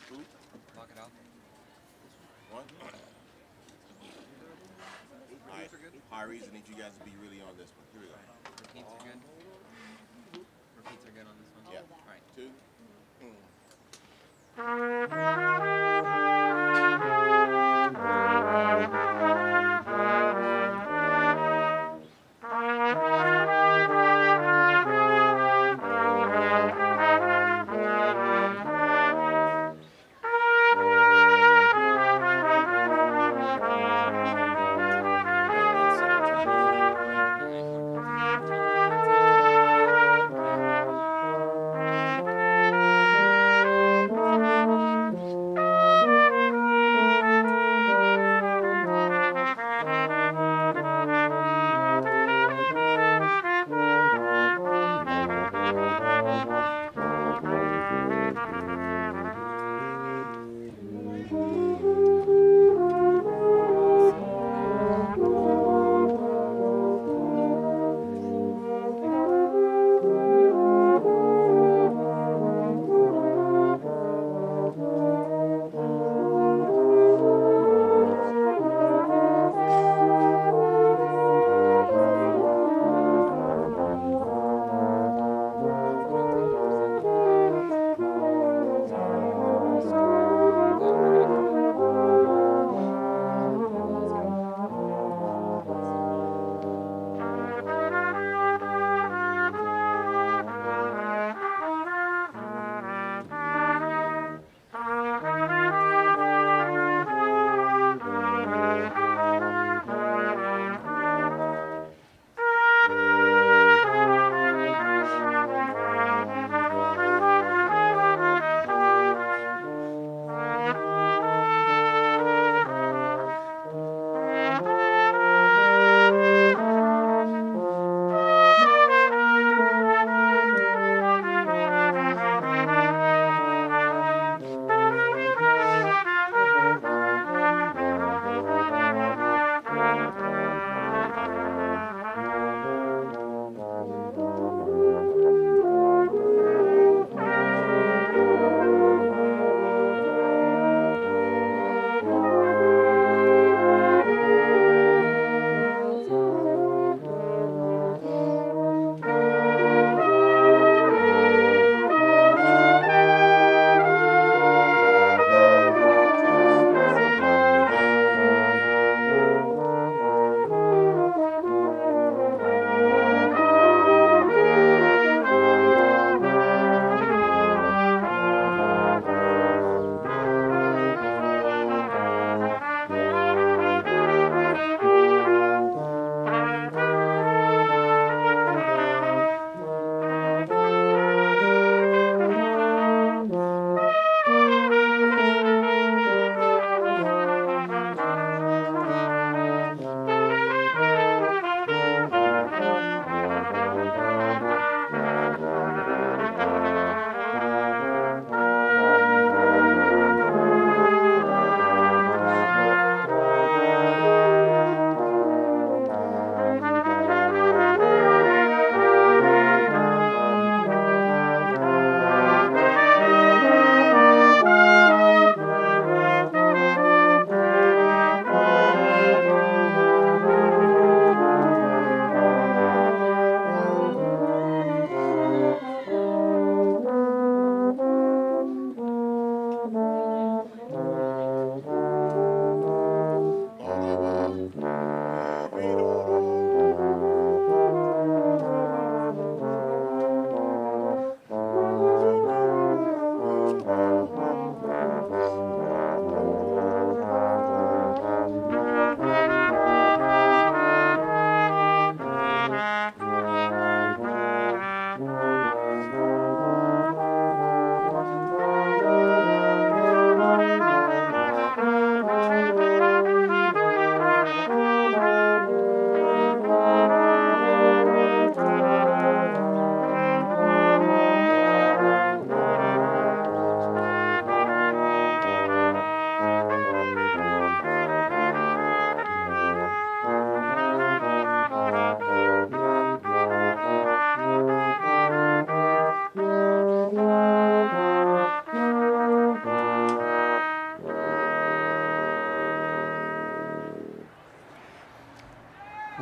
Who? Knock it out. One? Alright, high reason need you guys to be really on this one. Here we go. Repeats are good. Repeats are good on this one. Yeah. Alright. 2.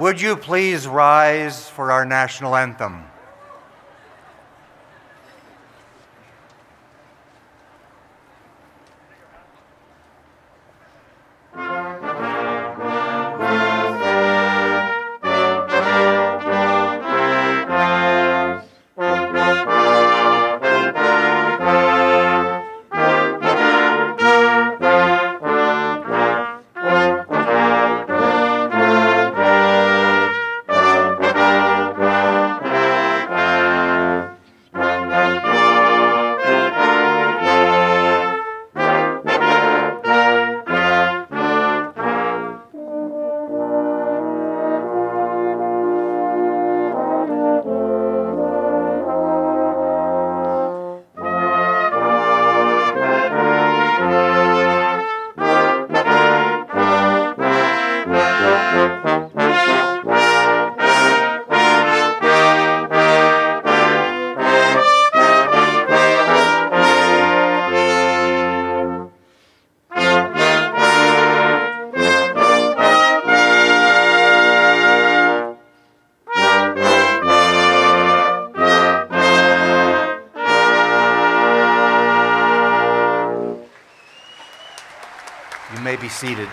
Would you please rise for our national anthem? Be seated.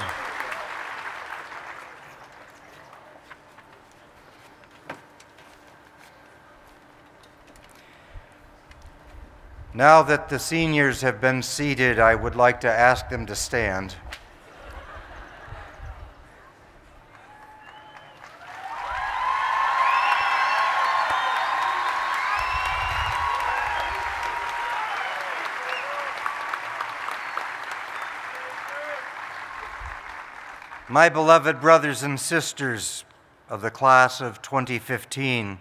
Now that the seniors have been seated, I would like to ask them to stand. My beloved brothers and sisters of the class of 2015,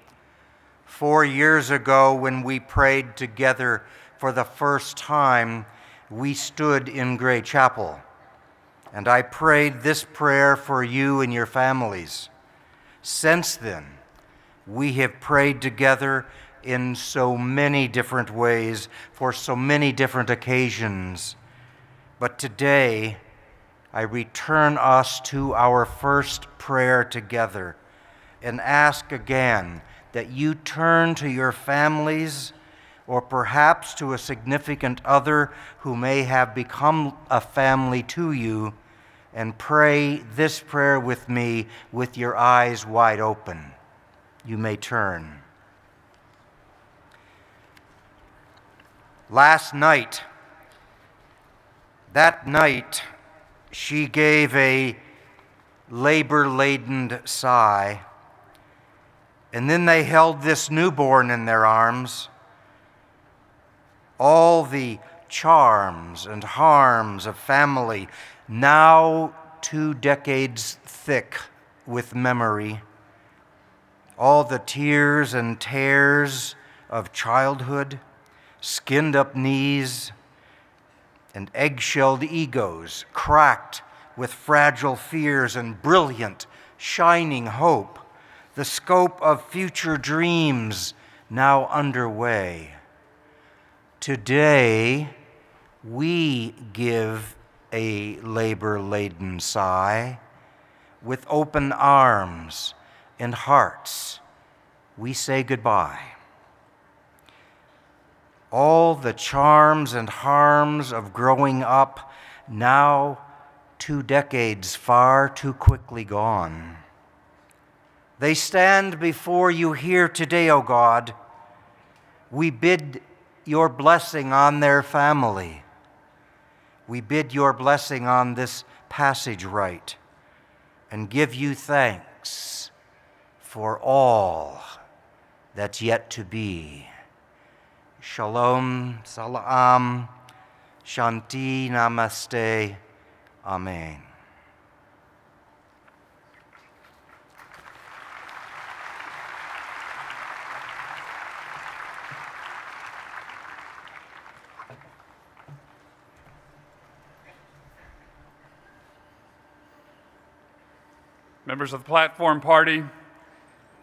4 years ago when we prayed together for the first time, we stood in Gray Chapel, and I prayed this prayer for you and your families. Since then, we have prayed together in so many different ways for so many different occasions. But today, I return us to our first prayer together and ask again that you turn to your families or perhaps to a significant other who may have become a family to you and pray this prayer with me with your eyes wide open. You may turn. That night, she gave a labor-laden sigh, and then they held this newborn in their arms. All the charms and harms of family, now 2 decades thick with memory, all the tears and tears of childhood, skinned-up knees, and egg-shelled egos cracked with fragile fears and brilliant, shining hope, the scope of future dreams now underway. Today, we give a labor-laden sigh. With open arms and hearts, we say goodbye. All the charms and harms of growing up, now 2 decades far too quickly gone. They stand before you here today, O God. We bid your blessing on their family. We bid your blessing on this passage rite and give you thanks for all that's yet to be. Shalom, salam, shanti, namaste, amen. Members of the platform party,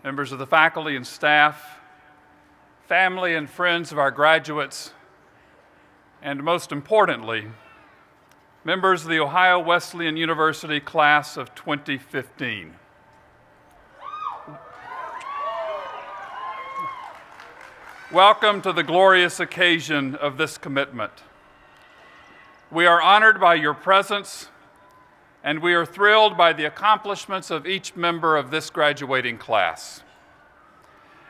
members of the faculty and staff, family and friends of our graduates, and most importantly, members of the Ohio Wesleyan University class of 2015. Welcome to the glorious occasion of this commitment. We are honored by your presence, and we are thrilled by the accomplishments of each member of this graduating class.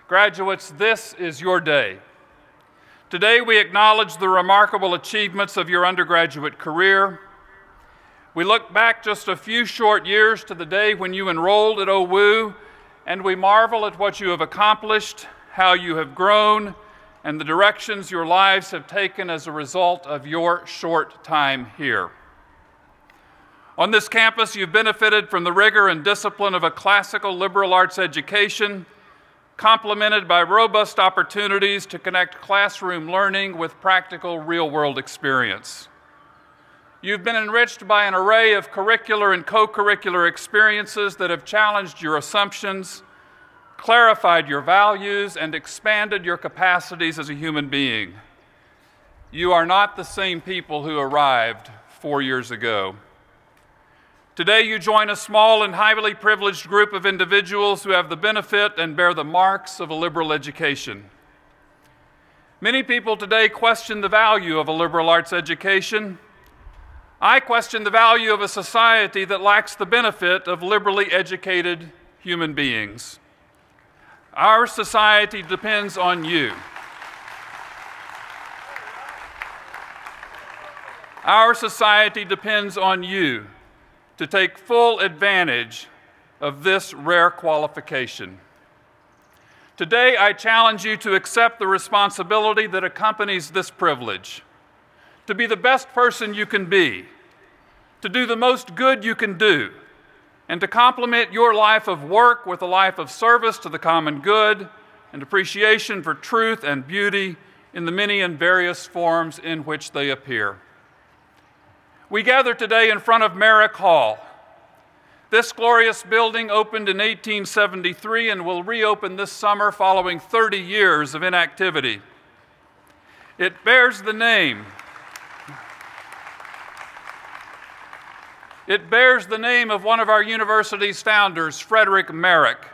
Graduates, this is your day. Today we acknowledge the remarkable achievements of your undergraduate career. We look back just a few short years to the day when you enrolled at OWU, and we marvel at what you have accomplished, how you have grown, and the directions your lives have taken as a result of your short time here. On this campus, you've benefited from the rigor and discipline of a classical liberal arts education, complemented by robust opportunities to connect classroom learning with practical real-world experience. You've been enriched by an array of curricular and co-curricular experiences that have challenged your assumptions, clarified your values, and expanded your capacities as a human being. You are not the same people who arrived 4 years ago. Today, you join a small and highly privileged group of individuals who have the benefit and bear the marks of a liberal education. Many people today question the value of a liberal arts education. I question the value of a society that lacks the benefit of liberally educated human beings. Our society depends on you. Our society depends on you to take full advantage of this rare qualification. Today, I challenge you to accept the responsibility that accompanies this privilege, to be the best person you can be, to do the most good you can do, and to complement your life of work with a life of service to the common good and appreciation for truth and beauty in the many and various forms in which they appear. We gather today in front of Merrick Hall. This glorious building opened in 1873 and will reopen this summer following 30 years of inactivity. It bears the name of one of our university's founders, Frederick Merrick.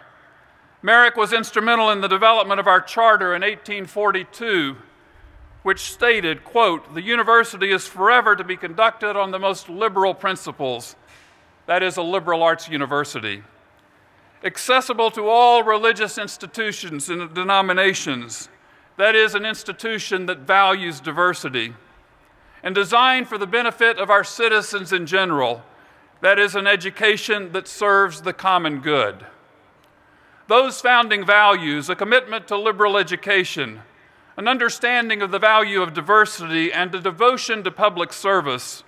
Merrick was instrumental in the development of our charter in 1842, which stated, quote, "The university is forever to be conducted on the most liberal principles." That is a liberal arts university. Accessible to all religious institutions and denominations. That is an institution that values diversity. And designed for the benefit of our citizens in general. That is an education that serves the common good. Those founding values, a commitment to liberal education, an understanding of the value of diversity, and a devotion to public service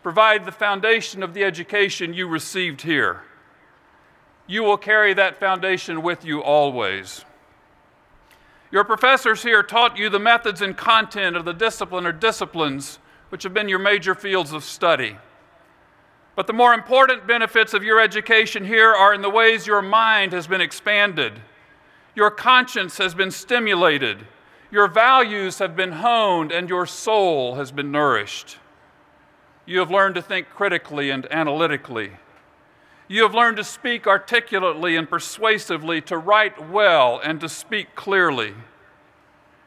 provide the foundation of the education you received here. You will carry that foundation with you always. Your professors here taught you the methods and content of the discipline or disciplines which have been your major fields of study. But the more important benefits of your education here are in the ways your mind has been expanded, your conscience has been stimulated, your values have been honed, and your soul has been nourished. You have learned to think critically and analytically. You have learned to speak articulately and persuasively, to write well, and to speak clearly.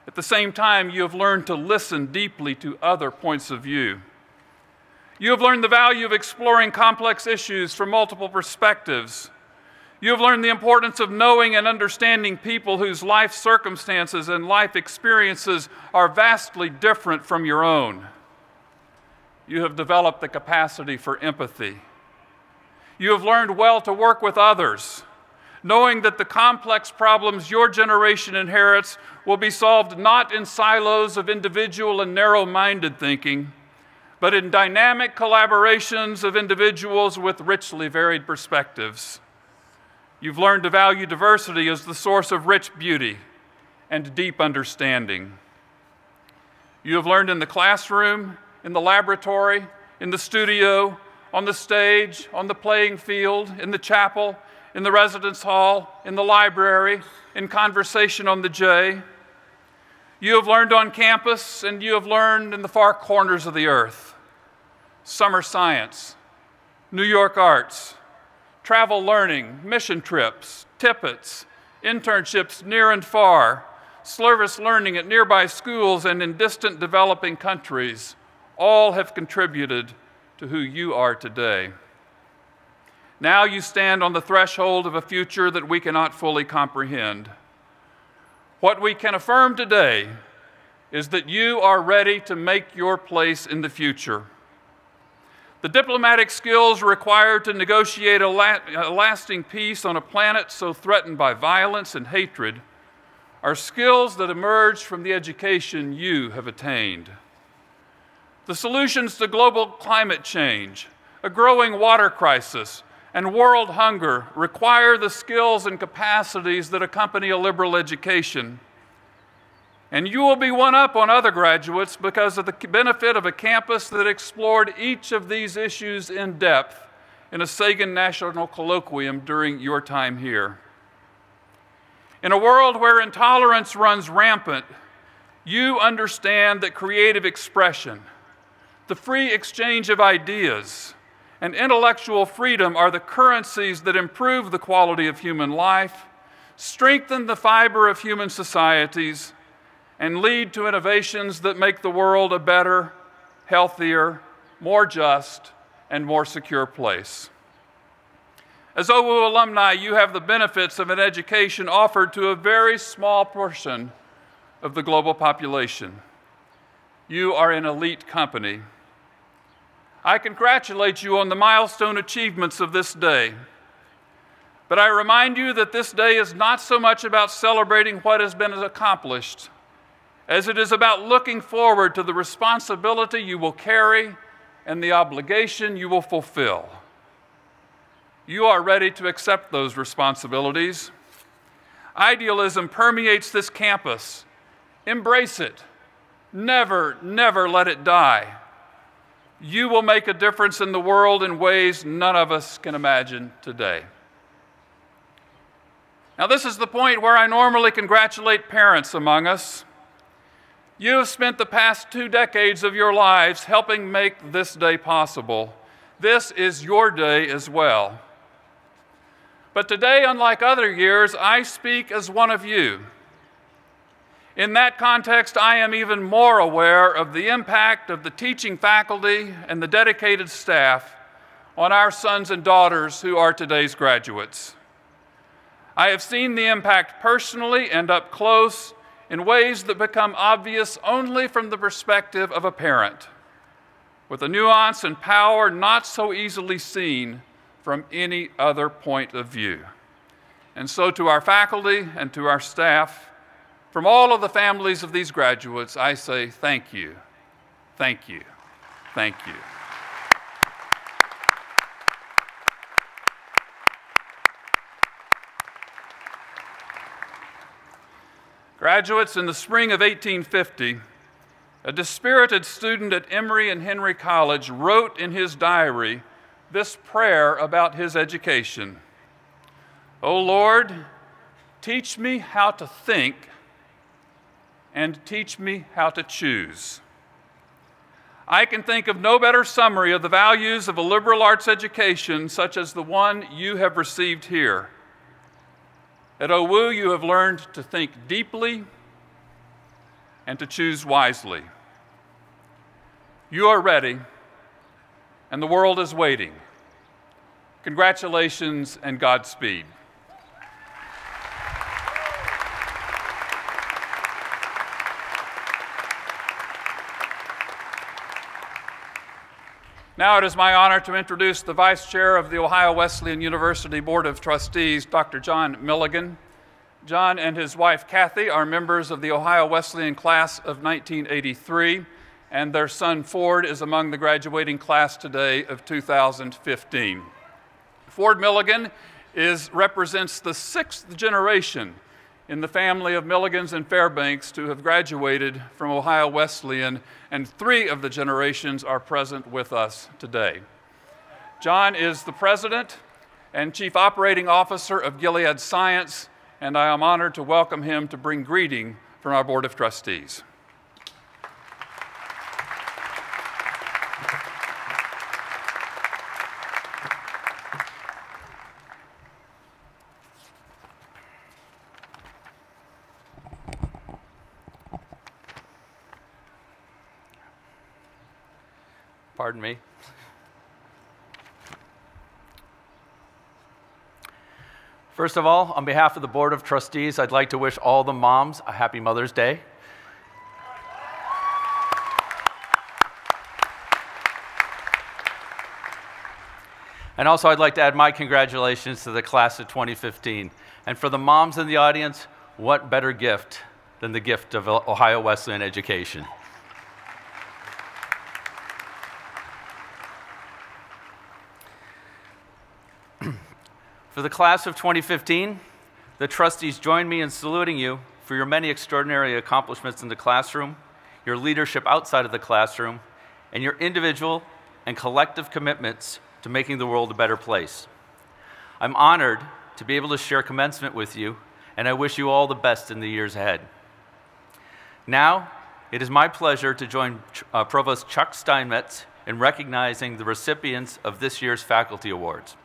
At the same time, you have learned to listen deeply to other points of view. You have learned the value of exploring complex issues from multiple perspectives. You have learned the importance of knowing and understanding people whose life circumstances and life experiences are vastly different from your own. You have developed the capacity for empathy. You have learned well to work with others, knowing that the complex problems your generation inherits will be solved not in silos of individual and narrow-minded thinking, but in dynamic collaborations of individuals with richly varied perspectives. You've learned to value diversity as the source of rich beauty and deep understanding. You have learned in the classroom, in the laboratory, in the studio, on the stage, on the playing field, in the chapel, in the residence hall, in the library, in conversation on the J. You have learned on campus, and you have learned in the far corners of the earth. Summer science, New York arts, travel learning, mission trips, tippets, internships near and far, service learning at nearby schools, and in distant developing countries, all have contributed to who you are today. Now you stand on the threshold of a future that we cannot fully comprehend. What we can affirm today is that you are ready to make your place in the future. The diplomatic skills required to negotiate a lasting peace on a planet so threatened by violence and hatred are skills that emerge from the education you have attained. The solutions to global climate change, a growing water crisis, and world hunger require the skills and capacities that accompany a liberal education. And you will be one up on other graduates because of the benefit of a campus that explored each of these issues in depth in a Sagan National Colloquium during your time here. In a world where intolerance runs rampant, you understand that creative expression, the free exchange of ideas, and intellectual freedom are the currencies that improve the quality of human life, strengthen the fiber of human societies, and lead to innovations that make the world a better, healthier, more just, and more secure place. As OU alumni, you have the benefits of an education offered to a very small portion of the global population. You are in elite company. I congratulate you on the milestone achievements of this day. But I remind you that this day is not so much about celebrating what has been accomplished, as it is about looking forward to the responsibility you will carry and the obligation you will fulfill. You are ready to accept those responsibilities. Idealism permeates this campus. Embrace it. Never, never let it die. You will make a difference in the world in ways none of us can imagine today. Now, this is the point where I normally congratulate parents among us. You have spent the past 2 decades of your lives helping make this day possible. This is your day as well. But today, unlike other years, I speak as one of you. In that context, I am even more aware of the impact of the teaching faculty and the dedicated staff on our sons and daughters who are today's graduates. I have seen the impact personally and up close in ways that become obvious only from the perspective of a parent, with a nuance and power not so easily seen from any other point of view. And so to our faculty and to our staff, from all of the families of these graduates, I say thank you, thank you, thank you. Graduates, in the spring of 1850, a dispirited student at Emory and Henry College wrote in his diary this prayer about his education. "O Lord, teach me how to think and teach me how to choose." I can think of no better summary of the values of a liberal arts education such as the one you have received here. At OU, you have learned to think deeply and to choose wisely. You are ready, and the world is waiting. Congratulations and Godspeed. Now it is my honor to introduce the Vice Chair of the Ohio Wesleyan University Board of Trustees, Dr. John Milligan. John and his wife, Kathy, are members of the Ohio Wesleyan class of 1983, and their son, Ford, is among the graduating class today of 2015. Ford Milligan represents the 6th generation in the family of Milligans and Fairbanks to have graduated from Ohio Wesleyan, and 3 of the generations are present with us today. John is the President and Chief Operating Officer of Gilead Science, and I am honored to welcome him to bring greeting from our Board of Trustees. Pardon me. First of all, on behalf of the Board of Trustees, I'd like to wish all the moms a happy Mother's Day. And also, I'd like to add my congratulations to the class of 2015. And for the moms in the audience, what better gift than the gift of Ohio Wesleyan education? For the class of 2015, the trustees join me in saluting you for your many extraordinary accomplishments in the classroom, your leadership outside of the classroom, and your individual and collective commitments to making the world a better place. I'm honored to be able to share commencement with you, and I wish you all the best in the years ahead. Now, it is my pleasure to join Provost Chuck Steinmetz in recognizing the recipients of this year's Faculty Awards.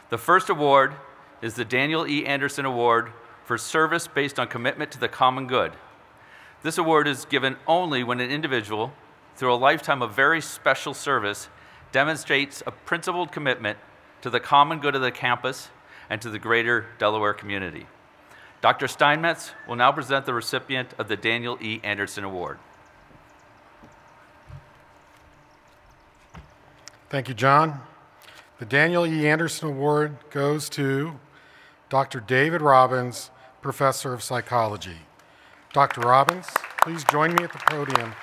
The first award is the Daniel E. Anderson Award for service based on commitment to the common good. This award is given only when an individual, through a lifetime of very special service, demonstrates a principled commitment to the common good of the campus and to the greater Delaware community. Dr. Steinmetz will now present the recipient of the Daniel E. Anderson Award. Thank you, John. The Daniel E. Anderson Award goes to Dr. David Robbins, Professor of Psychology. Dr. Robbins, please join me at the podium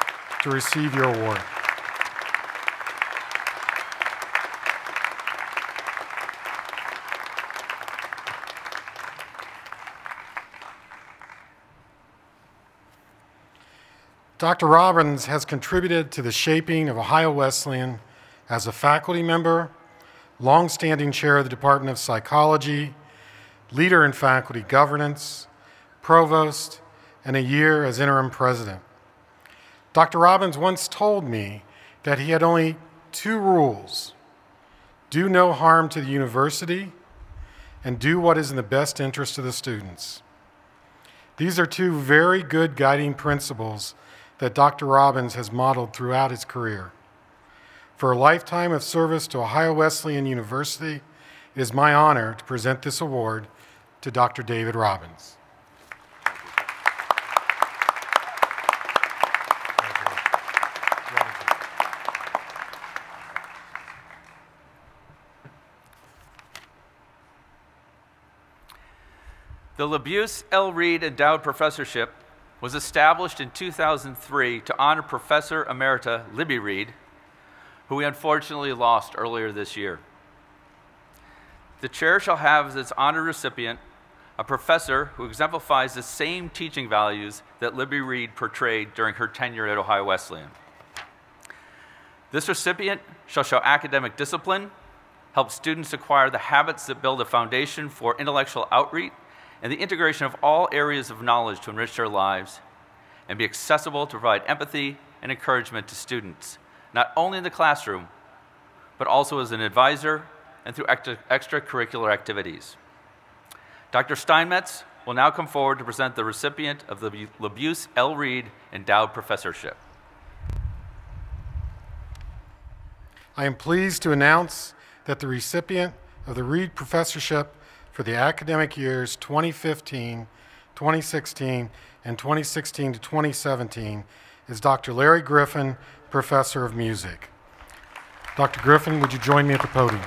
to receive your award. Dr. Robbins has contributed to the shaping of Ohio Wesleyan as a faculty member, longstanding chair of the Department of Psychology, leader in faculty governance, provost, and a year as interim president. Dr. Robbins once told me that he had only 2 rules: do no harm to the university and do what is in the best interest of the students. These are 2 very good guiding principles that Dr. Robbins has modeled throughout his career. For a lifetime of service to Ohio Wesleyan University, it is my honor to present this award to Dr. David Robbins. The LaBuse L. Reed Endowed Professorship was established in 2003 to honor Professor Emerita Libby Reed, who we unfortunately lost earlier this year. The chair shall have as its honored recipient a professor who exemplifies the same teaching values that Libby Reed portrayed during her tenure at Ohio Wesleyan. This recipient shall show academic discipline, help students acquire the habits that build a foundation for intellectual outreach and the integration of all areas of knowledge to enrich their lives, and be accessible to provide empathy and encouragement to students, not only in the classroom, but also as an advisor and through extracurricular activities. Dr. Steinmetz will now come forward to present the recipient of the LaBuse L. Reed Endowed Professorship. I am pleased to announce that the recipient of the Reed Professorship for the academic years 2015, 2016, and 2016 to 2017 is Dr. Larry Griffin, Professor of Music. Dr. Griffin, would you join me at the podium?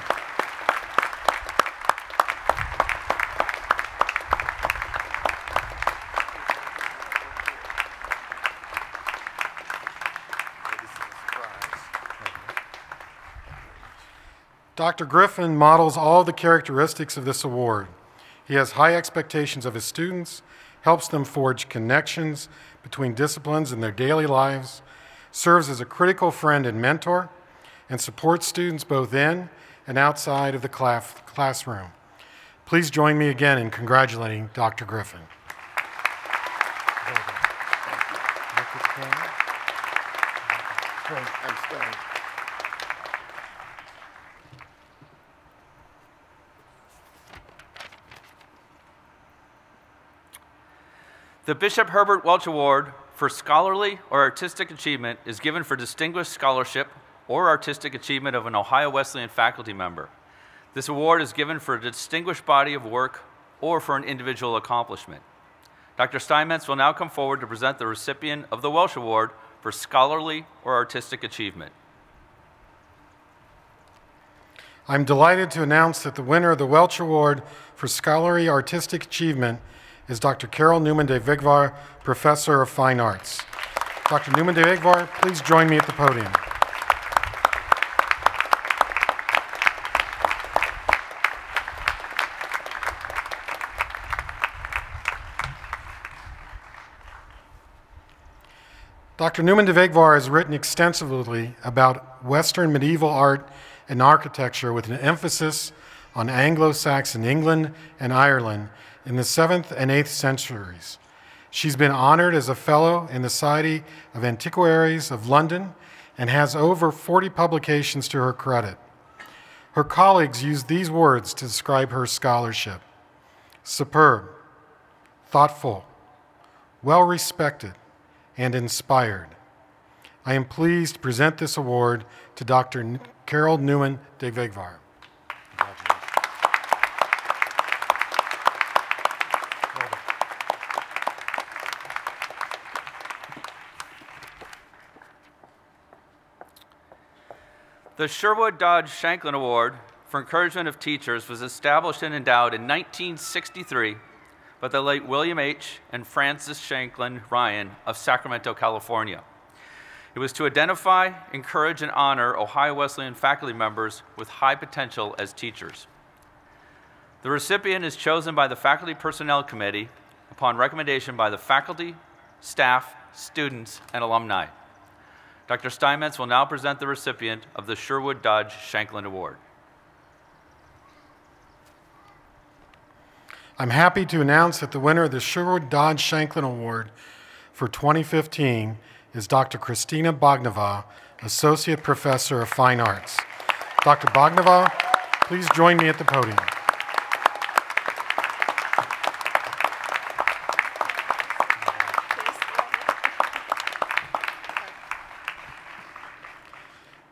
Dr. Griffin models all the characteristics of this award. He has high expectations of his students, helps them forge connections between disciplines in their daily lives, serves as a critical friend and mentor, and supports students both in and outside of the classroom. Please join me again in congratulating Dr. Griffin. The Bishop Herbert Welch Award for Scholarly or Artistic Achievement is given for distinguished scholarship or artistic achievement of an Ohio Wesleyan faculty member. This award is given for a distinguished body of work or for an individual accomplishment. Dr. Steinmetz will now come forward to present the recipient of the Welsh Award for scholarly or artistic achievement. I'm delighted to announce that the winner of the Welsh Award for Scholarly Artistic Achievement is Dr. Carol Newman de Vigvar, Professor of Fine Arts. Dr. Newman de Vigvar, please join me at the podium. Dr. Newman de Vigvar has written extensively about Western medieval art and architecture with an emphasis on Anglo-Saxon England and Ireland in the 7th and 8th centuries. She's been honored as a fellow in the Society of Antiquaries of London and has over 40 publications to her credit. Her colleagues use these words to describe her scholarship: superb, thoughtful, well-respected, and inspired. I am pleased to present this award to Dr. Carol Newman de Vigvar. The Sherwood Dodge Shanklin Award for Encouragement of Teachers was established and endowed in 1963 by the late William H. and Frances Shanklin Ryan of Sacramento, California. It was to identify, encourage, and honor Ohio Wesleyan faculty members with high potential as teachers. The recipient is chosen by the Faculty Personnel Committee upon recommendation by the faculty, staff, students, and alumni. Dr. Steinmetz will now present the recipient of the Sherwood Dodge Shanklin Award. I'm happy to announce that the winner of the Sherwood Dodge Shanklin Award for 2015 is Dr. Kristina Bagnova, Associate Professor of Fine Arts. Dr. Bagnova, please join me at the podium.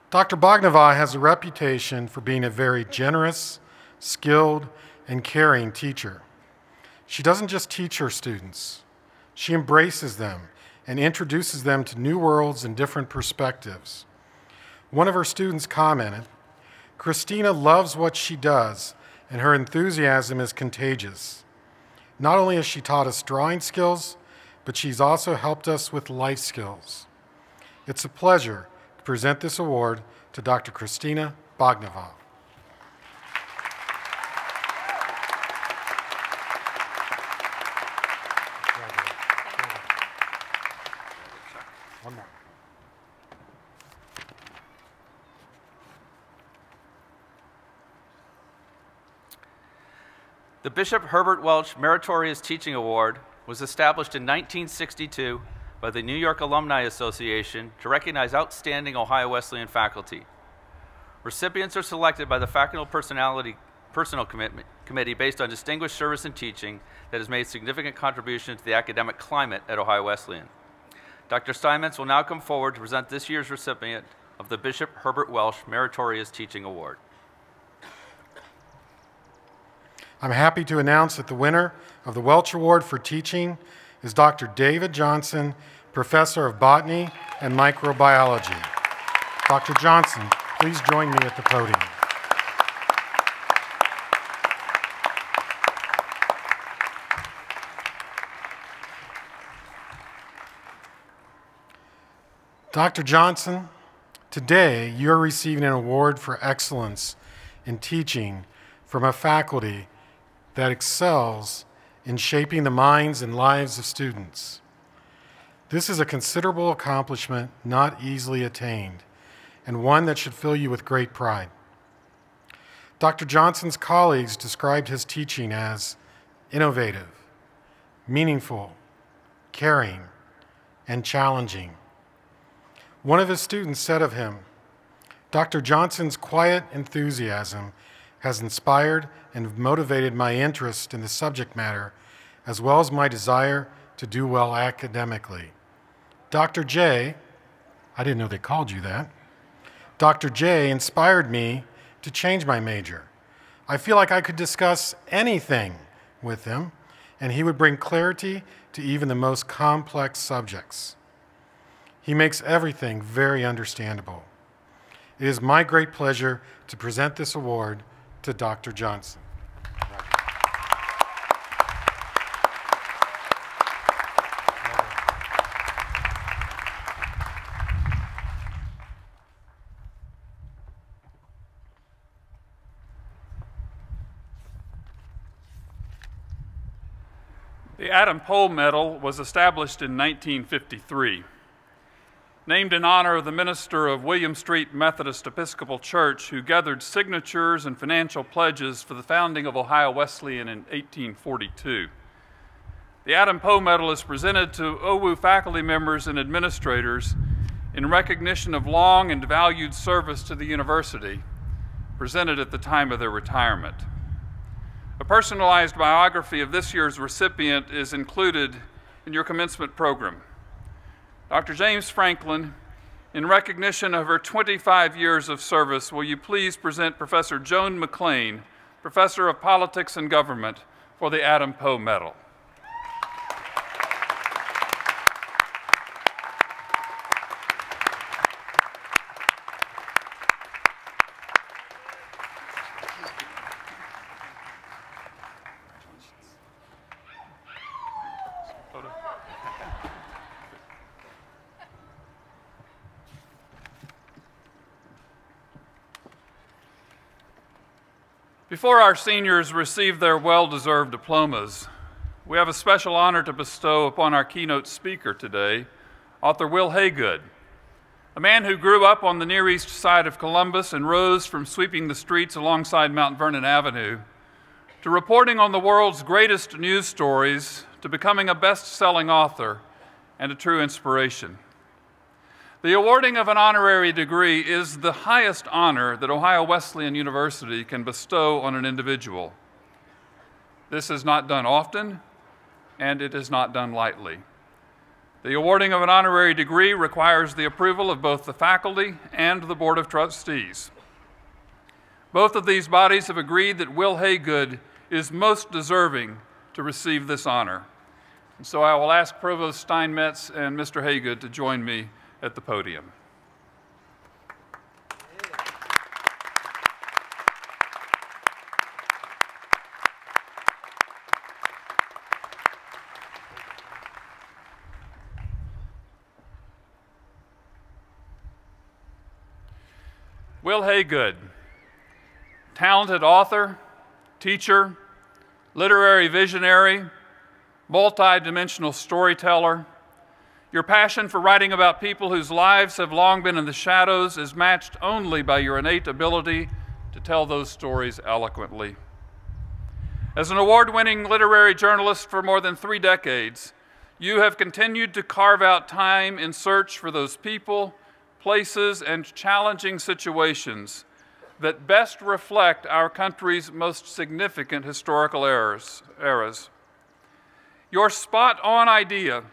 Dr. Bagnova has a reputation for being a very generous, skilled, and caring teacher. She doesn't just teach her students, she embraces them and introduces them to new worlds and different perspectives. One of her students commented, "Kristina loves what she does, and her enthusiasm is contagious. Not only has she taught us drawing skills, but she's also helped us with life skills." It's a pleasure to present this award to Dr. Kristina Bagnova. One more. The Bishop Herbert Welch Meritorious Teaching Award was established in 1962 by the New York Alumni Association to recognize outstanding Ohio Wesleyan faculty. Recipients are selected by the Faculty Personnel Committee based on distinguished service in teaching that has made significant contribution to the academic climate at Ohio Wesleyan. Dr. Steinmetz will now come forward to present this year's recipient of the Bishop Herbert Welch Meritorious Teaching Award. I'm happy to announce that the winner of the Welch Award for Teaching is Dr. David Johnson, Professor of Botany and Microbiology. Dr. Johnson, please join me at the podium. Dr. Johnson, today you're receiving an award for excellence in teaching from a faculty that excels in shaping the minds and lives of students. This is a considerable accomplishment not easily attained, and one that should fill you with great pride. Dr. Johnson's colleagues described his teaching as innovative, meaningful, caring, and challenging. One of his students said of him, "Dr. Johnson's quiet enthusiasm has inspired and motivated my interest in the subject matter, as well as my desire to do well academically. Dr. J," I didn't know they called you that, Dr. J inspired me to change my major. I feel like I could discuss anything with him, and he would bring clarity to even the most complex subjects. He makes everything very understandable. It is my great pleasure to present this award to Dr. Johnson. The Adam Poe Medal was established in 1953. Named in honor of the minister of William Street Methodist Episcopal Church who gathered signatures and financial pledges for the founding of Ohio Wesleyan in 1842. The Adam Poe Medal is presented to OWU faculty members and administrators in recognition of long and valued service to the university, presented at the time of their retirement. A personalized biography of this year's recipient is included in your commencement program. Dr. James Franklin, in recognition of her 25 years of service, will you please present Professor Joan McLean, Professor of Politics and Government, for the Adam Poe Medal. Before our seniors receive their well-deserved diplomas, we have a special honor to bestow upon our keynote speaker today, author Will Haygood, a man who grew up on the Near East Side of Columbus and rose from sweeping the streets alongside Mount Vernon Avenue to reporting on the world's greatest news stories to becoming a best-selling author and a true inspiration. The awarding of an honorary degree is the highest honor that Ohio Wesleyan University can bestow on an individual. This is not done often, and it is not done lightly. The awarding of an honorary degree requires the approval of both the faculty and the Board of Trustees. Both of these bodies have agreed that Will Haygood is most deserving to receive this honor. And so I will ask Provost Steinmetz and Mr. Haygood to join me at the podium. Will Haygood, talented author, teacher, literary visionary, multi-dimensional storyteller. Your passion for writing about people whose lives have long been in the shadows is matched only by your innate ability to tell those stories eloquently. As an award-winning literary journalist for more than 3 decades, you have continued to carve out time in search for those people, places, and challenging situations that best reflect our country's most significant historical eras. Your spot-on idea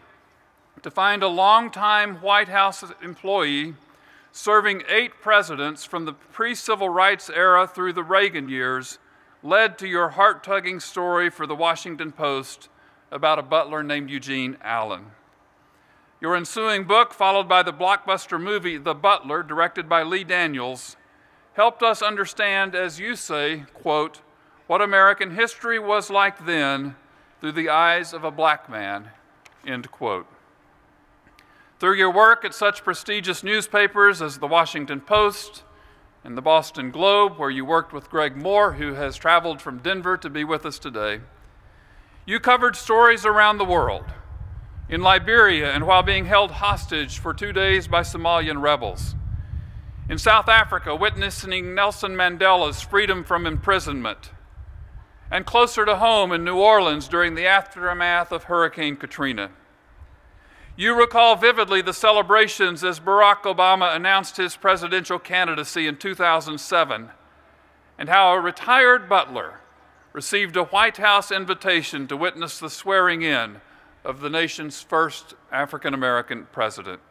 to find a longtime White House employee serving 8 presidents from the pre-civil rights era through the Reagan years led to your heart-tugging story for the Washington Post about a butler named Eugene Allen. Your ensuing book, followed by the blockbuster movie The Butler, directed by Lee Daniels, helped us understand, as you say, quote, what American history was like then through the eyes of a black man, end quote. Through your work at such prestigious newspapers as the Washington Post and the Boston Globe, where you worked with Greg Moore, who has traveled from Denver to be with us today, you covered stories around the world, in Liberia and while being held hostage for 2 days by Somalian rebels, in South Africa witnessing Nelson Mandela's freedom from imprisonment, and closer to home in New Orleans during the aftermath of Hurricane Katrina. You recall vividly the celebrations as Barack Obama announced his presidential candidacy in 2007, and how a retired butler received a White House invitation to witness the swearing in of the nation's first African-American president.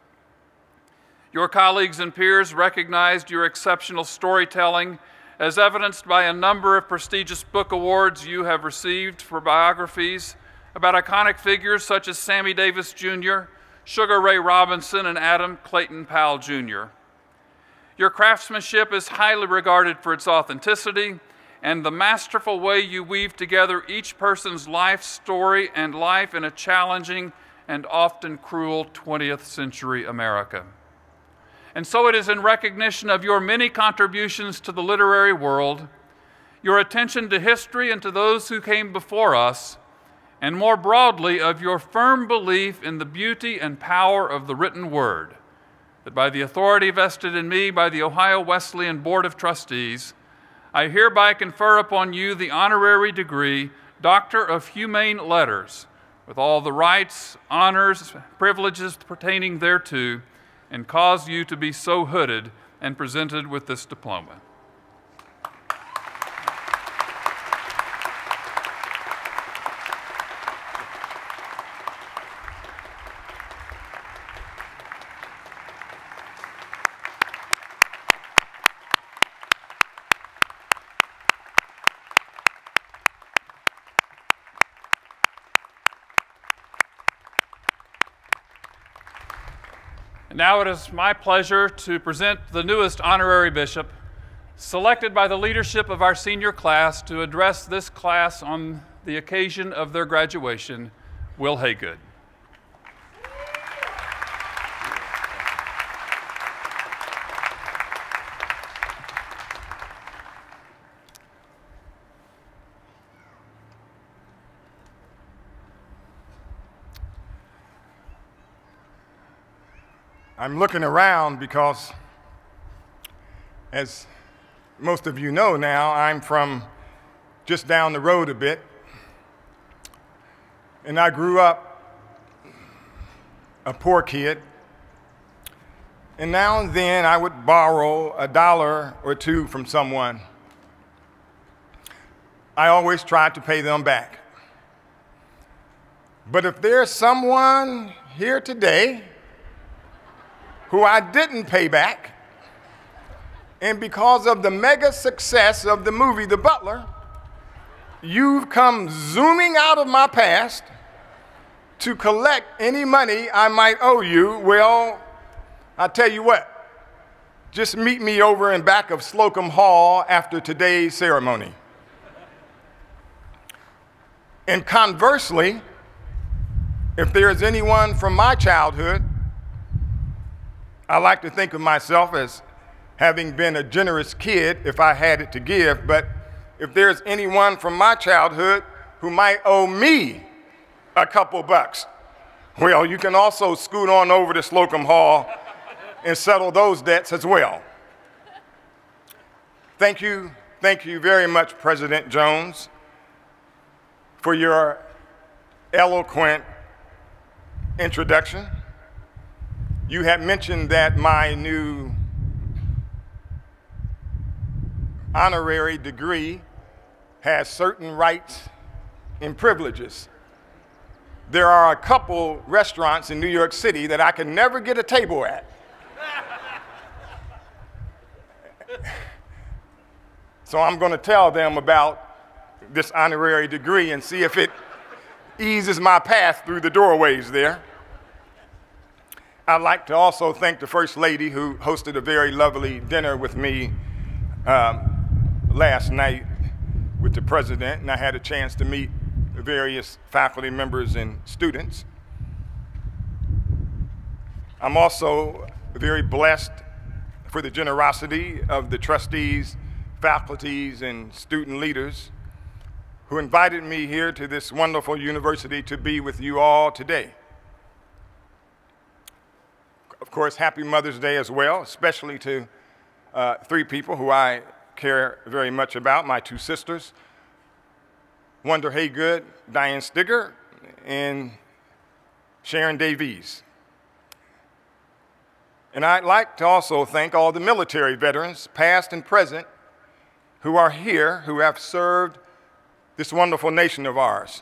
Your colleagues and peers recognized your exceptional storytelling, as evidenced by a number of prestigious book awards you have received for biographies about iconic figures such as Sammy Davis Jr., Sugar Ray Robinson, and Adam Clayton Powell Jr. Your craftsmanship is highly regarded for its authenticity and the masterful way you weave together each person's life story and life in a challenging and often cruel 20th century America. And so it is in recognition of your many contributions to the literary world, your attention to history and to those who came before us, and more broadly of your firm belief in the beauty and power of the written word, that by the authority vested in me by the Ohio Wesleyan Board of Trustees, I hereby confer upon you the honorary degree, Doctor of Humane Letters, with all the rights, honors, privileges pertaining thereto, and cause you to be so hooded and presented with this diploma. Now it is my pleasure to present the newest honorary bishop, selected by the leadership of our senior class to address this class on the occasion of their graduation, Will Haygood. I'm looking around because, as most of you know now, I'm from just down the road a bit. And I grew up a poor kid. And now and then I would borrow $1 or $2 from someone. I always tried to pay them back. But if there's someone here today who I didn't pay back, and because of the mega success of the movie The Butler, you've come zooming out of my past to collect any money I might owe you, well, I tell you what, just meet me over in back of Slocum Hall after today's ceremony. And conversely, if there's anyone from my childhood, I like to think of myself as having been a generous kid if I had it to give, but if there's anyone from my childhood who might owe me a couple bucks, well, you can also scoot on over to Slocum Hall and settle those debts as well. Thank you very much, President Jones, for your eloquent introduction. You had mentioned that my new honorary degree has certain rights and privileges. There are a couple restaurants in New York City that I can never get a table at. So I'm going to tell them about this honorary degree and see if it eases my path through the doorways there. I'd like to also thank the First Lady who hosted a very lovely dinner with me last night with the President, and I had a chance to meet various faculty members and students. I'm also very blessed for the generosity of the trustees, faculties, and student leaders who invited me here to this wonderful university to be with you all today. Of course, happy Mother's Day as well, especially to 3 people who I care very much about, my 2 sisters, Wonder Haygood, Diane Stigger, and Sharon Davies. And I'd like to also thank all the military veterans, past and present, who are here, who have served this wonderful nation of ours.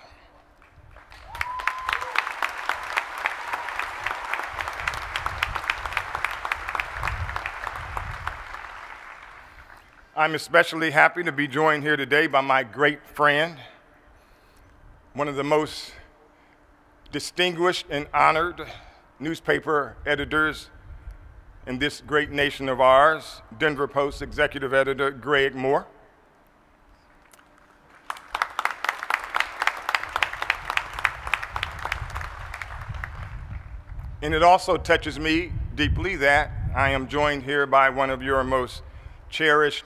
I'm especially happy to be joined here today by my great friend, one of the most distinguished and honored newspaper editors in this great nation of ours, Denver Post executive editor Greg Moore. And it also touches me deeply that I am joined here by one of your most cherished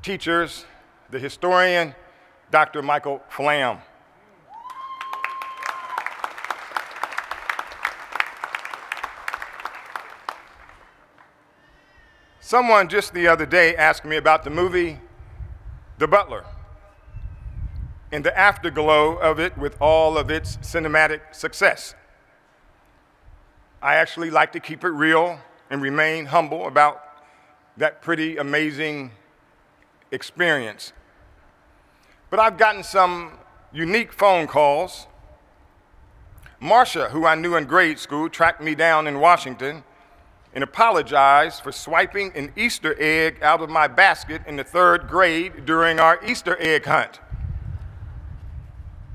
teachers, the historian, Dr. Michael Flam. Someone just the other day asked me about the movie The Butler and the afterglow of it with all of its cinematic success. I actually like to keep it real and remain humble about that pretty amazing experience. But I've gotten some unique phone calls. Marcia, who I knew in grade school, tracked me down in Washington and apologized for swiping an Easter egg out of my basket in the 3rd grade during our Easter egg hunt.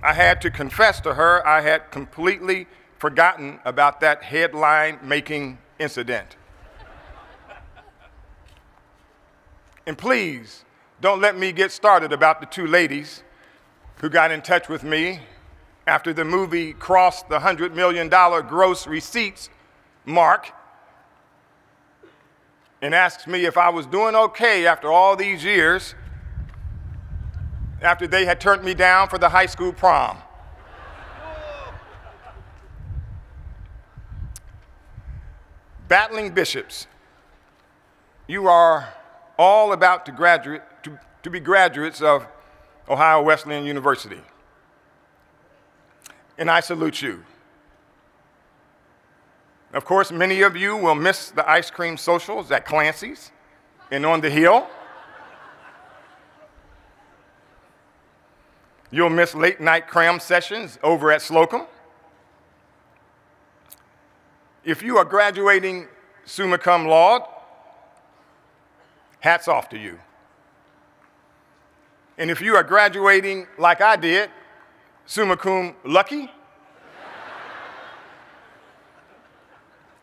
I had to confess to her I had completely forgotten about that headline-making incident. And please, don't let me get started about the 2 ladies who got in touch with me after the movie crossed the $100 million gross receipts mark and asked me if I was doing okay after all these years, after they had turned me down for the high school prom. Battling bishops, you are all about to be graduates of Ohio Wesleyan University. And I salute you. Of course, many of you will miss the ice cream socials at Clancy's and on the Hill. You'll miss late night cram sessions over at Slocum. If you are graduating summa cum laude, hats off to you. And if you are graduating like I did, summa cum lucky,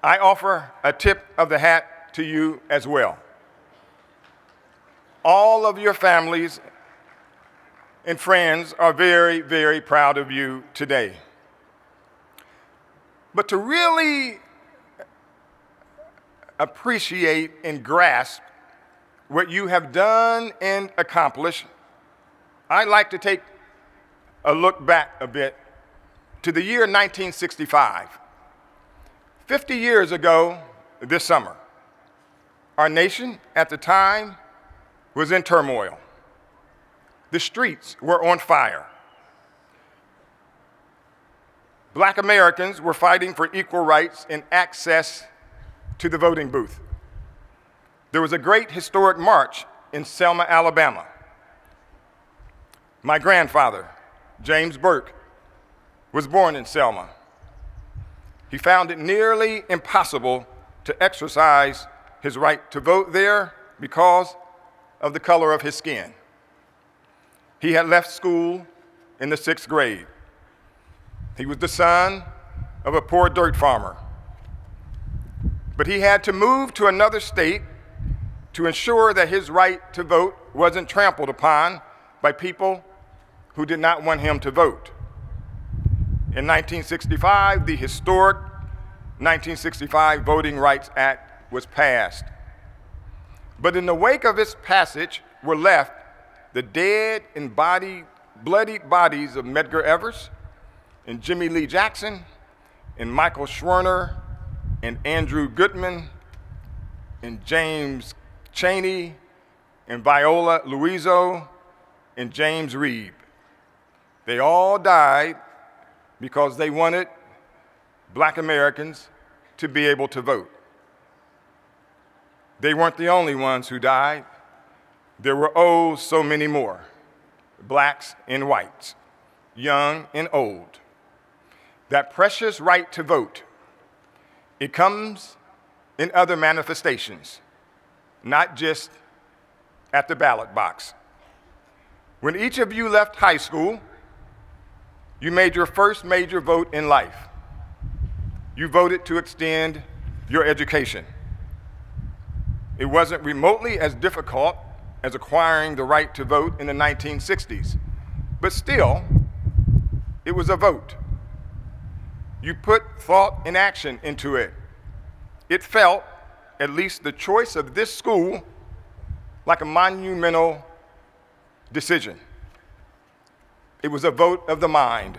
I offer a tip of the hat to you as well. All of your families and friends are very, very proud of you today. But to really appreciate and grasp what you have done and accomplished, I'd like to take a look back a bit to the year 1965. 50 years ago this summer, our nation at the time was in turmoil. The streets were on fire. Black Americans were fighting for equal rights and access to the voting booth. There was a great historic march in Selma, Alabama. My grandfather, James Burke, was born in Selma. He found it nearly impossible to exercise his right to vote there because of the color of his skin. He had left school in the 6th grade. He was the son of a poor dirt farmer. But he had to move to another state to ensure that his right to vote wasn't trampled upon by people who did not want him to vote. In 1965, the historic 1965 Voting Rights Act was passed. But in the wake of its passage were left the dead and bloodied bodies of Medgar Evers and Jimmy Lee Jackson and Michael Schwerner and Andrew Goodman and James Chaney and Viola Luiso and James Reeb. They all died because they wanted Black Americans to be able to vote. They weren't the only ones who died. There were oh so many more, blacks and whites, young and old. That precious right to vote, it comes in other manifestations, not just at the ballot box. When each of you left high school, you made your first major vote in life. You voted to extend your education. It wasn't remotely as difficult as acquiring the right to vote in the 1960s, but still, it was a vote. You put thought and action into it. It felt, at least the choice of this school, like a monumental decision. It was a vote of the mind.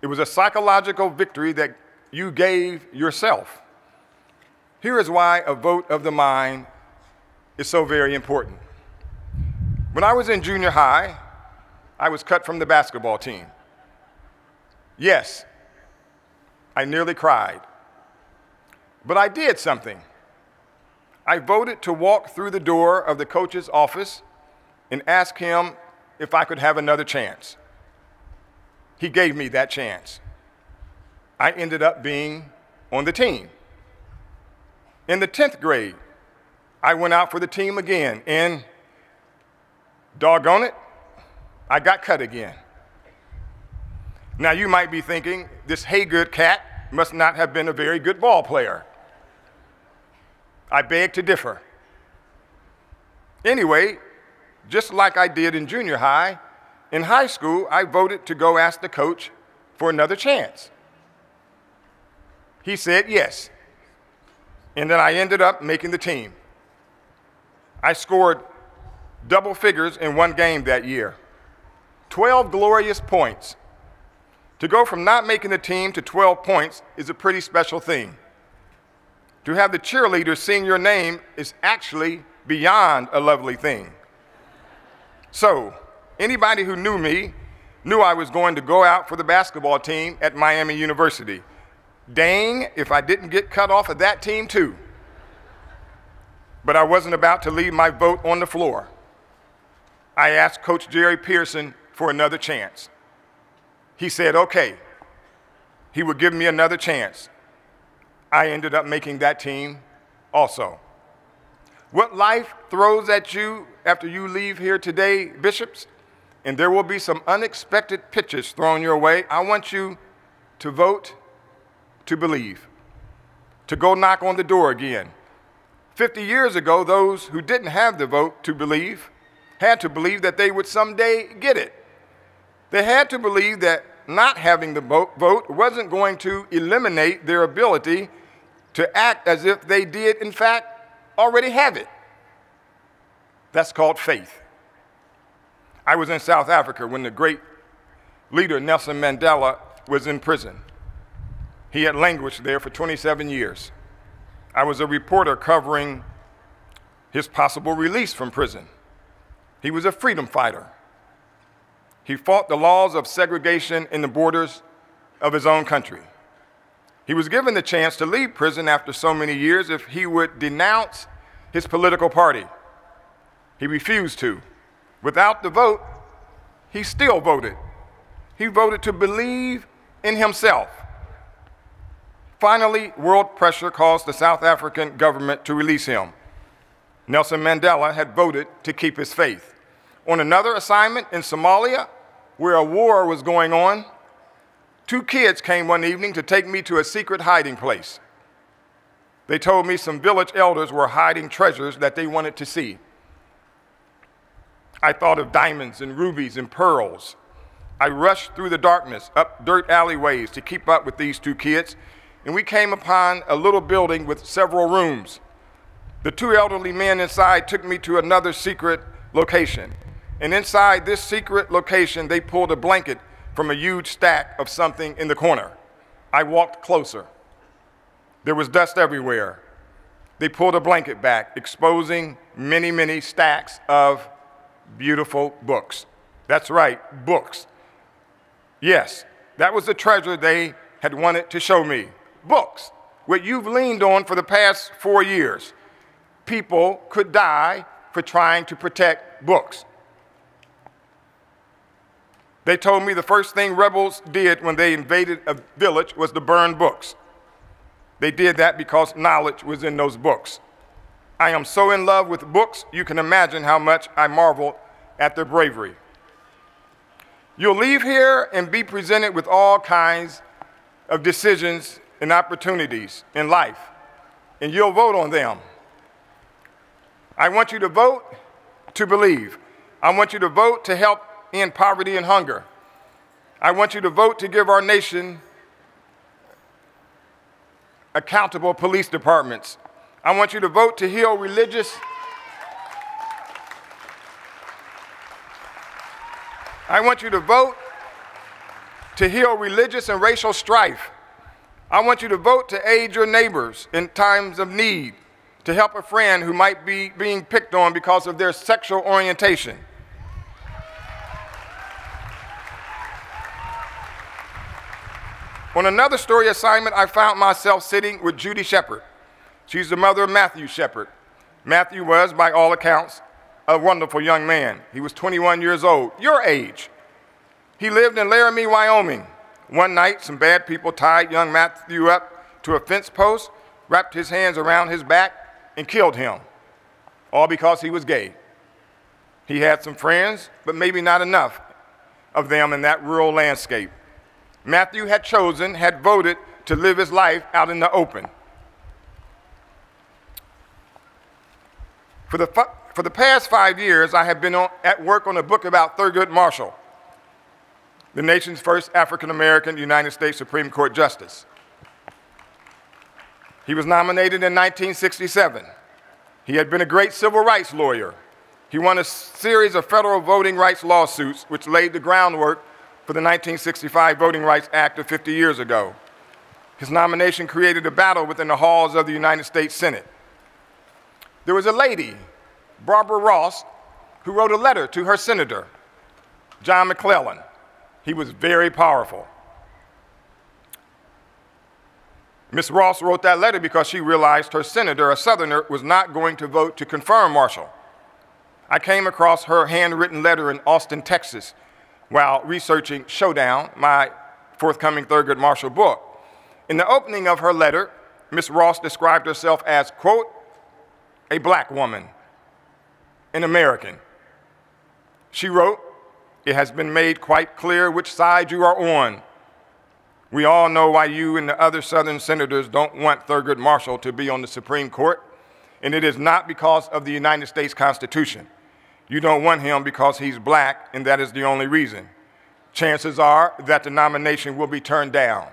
It was a psychological victory that you gave yourself. Here is why a vote of the mind is so very important. When I was in junior high, I was cut from the basketball team. Yes, I nearly cried. But I did something. I voted to walk through the door of the coach's office and ask him if I could have another chance. He gave me that chance. I ended up being on the team. In the 10th grade, I went out for the team again, and doggone it, I got cut again. Now you might be thinking, this Haygood cat must not have been a very good ball player. I beg to differ. Anyway, just like I did in junior high, in high school, I voted to go ask the coach for another chance. He said yes, and then I ended up making the team. I scored double figures in one game that year, 12 glorious points. To go from not making the team to 12 points is a pretty special thing. To have the cheerleader sing your name is actually beyond a lovely thing. So, anybody who knew me knew I was going to go out for the basketball team at Miami University. Dang, if I didn't get cut off of that team too. But I wasn't about to leave my vote on the floor. I asked Coach Jerry Pearson for another chance. He said, okay, he would give me another chance. I ended up making that team also. What life throws at you after you leave here today, bishops, and there will be some unexpected pitches thrown your way, I want you to vote to believe, to go knock on the door again. 50 years ago, those who didn't have the vote to believe had to believe that they would someday get it. They had to believe that not having the vote wasn't going to eliminate their ability to act as if they did, in fact, already have it. That's called faith. I was in South Africa when the great leader Nelson Mandela was in prison. He had languished there for 27 years. I was a reporter covering his possible release from prison. He was a freedom fighter. He fought the laws of segregation in the borders of his own country. He was given the chance to leave prison after so many years if he would denounce his political party. He refused to. Without the vote, he still voted. He voted to believe in himself. Finally, world pressure caused the South African government to release him. Nelson Mandela had voted to keep his faith. On another assignment in Somalia, where a war was going on, 2 kids came one evening to take me to a secret hiding place. They told me some village elders were hiding treasures that they wanted to see. I thought of diamonds and rubies and pearls. I rushed through the darkness, up dirt alleyways to keep up with these 2 kids, and we came upon a little building with several rooms. The 2 elderly men inside took me to another secret location. And inside this secret location, they pulled a blanket from a huge stack of something in the corner. I walked closer. There was dust everywhere. They pulled a blanket back, exposing many, many stacks of beautiful books. That's right, books. Yes, that was the treasure they had wanted to show me. Books, what you've leaned on for the past 4 years. People could die for trying to protect books. They told me the first thing rebels did when they invaded a village was to burn books. They did that because knowledge was in those books. I am so in love with books, you can imagine how much I marvel at their bravery. You'll leave here and be presented with all kinds of decisions and opportunities in life, and you'll vote on them. I want you to vote to believe. I want you to vote to help end poverty and hunger. I want you to vote to give our nation accountable police departments. I want you to vote to heal religious. I want you to vote to heal religious and racial strife. I want you to vote to aid your neighbors in times of need, to help a friend who might be being picked on because of their sexual orientation. On another story assignment, I found myself sitting with Judy Shepard. She's the mother of Matthew Shepard. Matthew was, by all accounts, a wonderful young man. He was 21 years old, your age. He lived in Laramie, Wyoming. One night, some bad people tied young Matthew up to a fence post, wrapped his hands around his back, and killed him, all because he was gay. He had some friends, but maybe not enough of them in that rural landscape. Matthew had voted to live his life out in the open. For the past 5 years, I have been at work on a book about Thurgood Marshall, the nation's first African-American United States Supreme Court Justice. He was nominated in 1967. He had been a great civil rights lawyer. He won a series of federal voting rights lawsuits, which laid the groundwork for the 1965 Voting Rights Act of 50 years ago. His nomination created a battle within the halls of the United States Senate. There was a lady, Barbara Ross, who wrote a letter to her senator, John McClellan. He was very powerful. Miss Ross wrote that letter because she realized her senator, a Southerner, was not going to vote to confirm Marshall. I came across her handwritten letter in Austin, Texas, while researching Showdown, my forthcoming Thurgood Marshall book. In the opening of her letter, Miss Ross described herself as, quote, a black woman, an American. She wrote, "It has been made quite clear which side you are on. We all know why you and the other Southern senators don't want Thurgood Marshall to be on the Supreme Court, and it is not because of the United States Constitution. You don't want him because he's black, and that is the only reason. Chances are that the nomination will be turned down.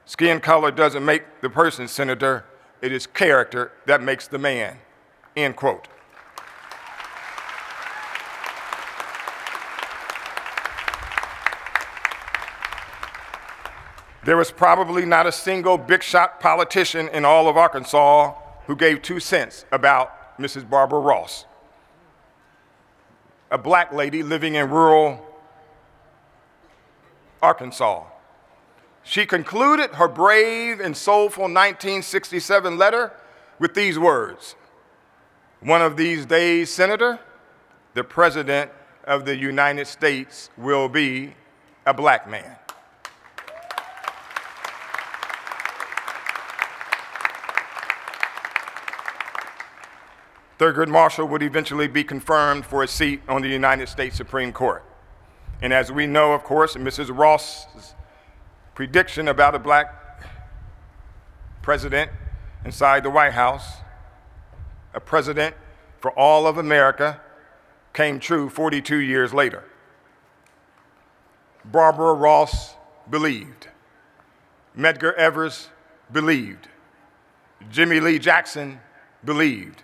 Skin color doesn't make the person senator, it is character that makes the man," end quote. There was probably not a single big-shot politician in all of Arkansas who gave 2 cents about Mrs. Barbara Ross, a black lady living in rural Arkansas. She concluded her brave and soulful 1967 letter with these words: "One of these days, Senator, the President of the United States will be a black man." Thurgood Marshall would eventually be confirmed for a seat on the United States Supreme Court. And as we know, of course, Mrs. Ross's prediction about a black president inside the White House, a president for all of America, came true 42 years later. Barbara Ross believed. Medgar Evers believed. Jimmy Lee Jackson believed.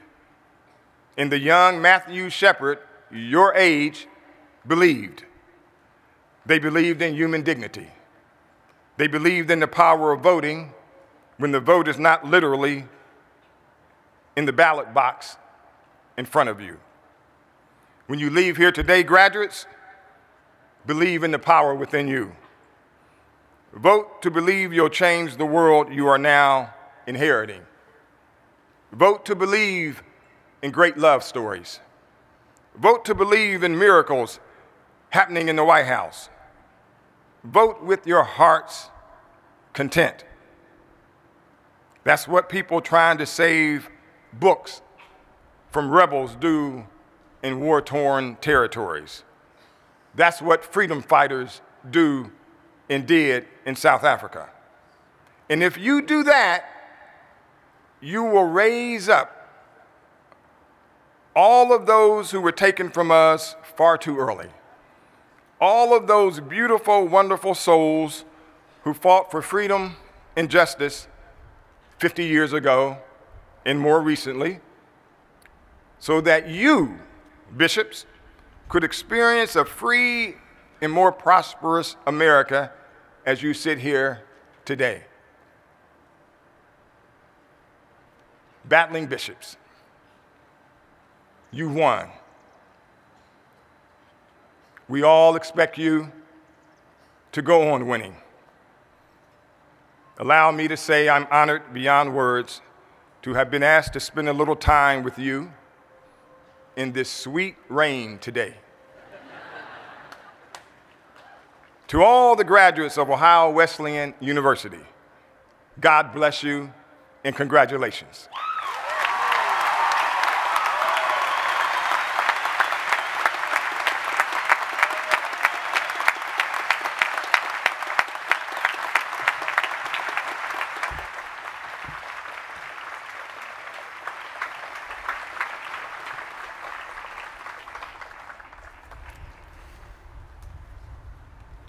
And the young Matthew Shepard, your age, believed. They believed in human dignity. They believed in the power of voting when the vote is not literally in the ballot box in front of you. When you leave here today, graduates, believe in the power within you. Vote to believe you'll change the world you are now inheriting. Vote to believe in great love stories. Vote to believe in miracles happening in the White House. Vote with your heart's content. That's what people trying to save books from rebels do in war-torn territories. That's what freedom fighters do and did in South Africa. And if you do that, you will raise up all of those who were taken from us far too early. All of those beautiful, wonderful souls who fought for freedom and justice 50 years ago and more recently, so that you, bishops, could experience a free and more prosperous America as you sit here today. Battling bishops, you won. We all expect you to go on winning. Allow me to say I'm honored beyond words to have been asked to spend a little time with you in this sweet rain today. To all the graduates of Ohio Wesleyan University, God bless you and congratulations.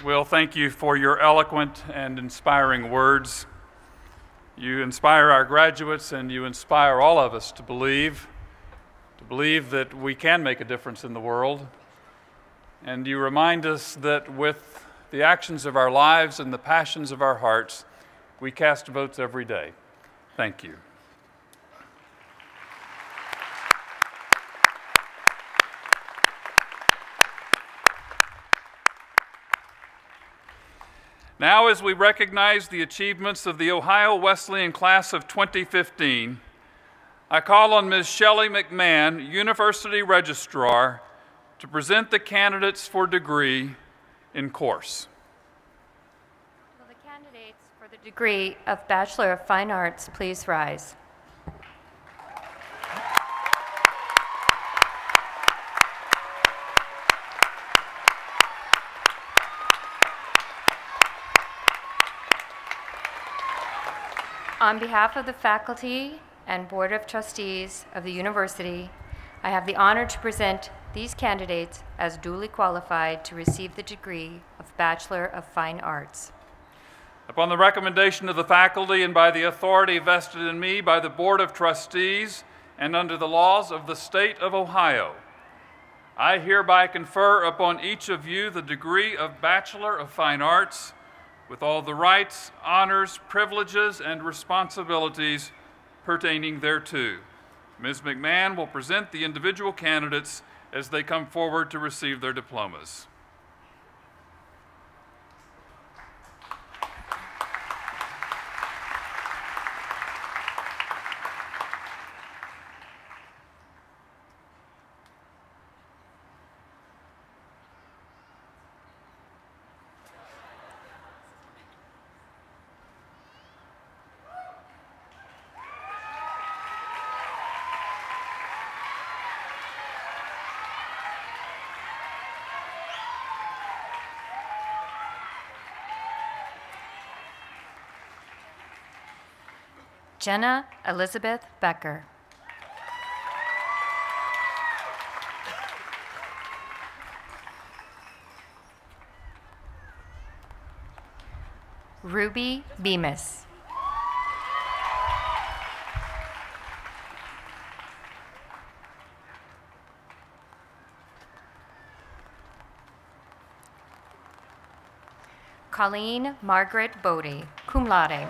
Will, thank you for your eloquent and inspiring words. You inspire our graduates and you inspire all of us to believe that we can make a difference in the world. And you remind us that with the actions of our lives and the passions of our hearts, we cast votes every day. Thank you. Now, as we recognize the achievements of the Ohio Wesleyan class of 2015, I call on Ms. Shelley McMahon, University Registrar, to present the candidates for degree in course. Will the candidates for the degree of Bachelor of Fine Arts please rise? On behalf of the faculty and Board of Trustees of the university, I have the honor to present these candidates as duly qualified to receive the degree of Bachelor of Fine Arts. Upon the recommendation of the faculty and by the authority vested in me by the Board of Trustees and under the laws of the state of Ohio, I hereby confer upon each of you the degree of Bachelor of Fine Arts with all the rights, honors, privileges, and responsibilities pertaining thereto. Ms. McMahon will present the individual candidates as they come forward to receive their diplomas. Jenna Elizabeth Becker. Ruby Bemis. Colleen Margaret Bodie, cum laude.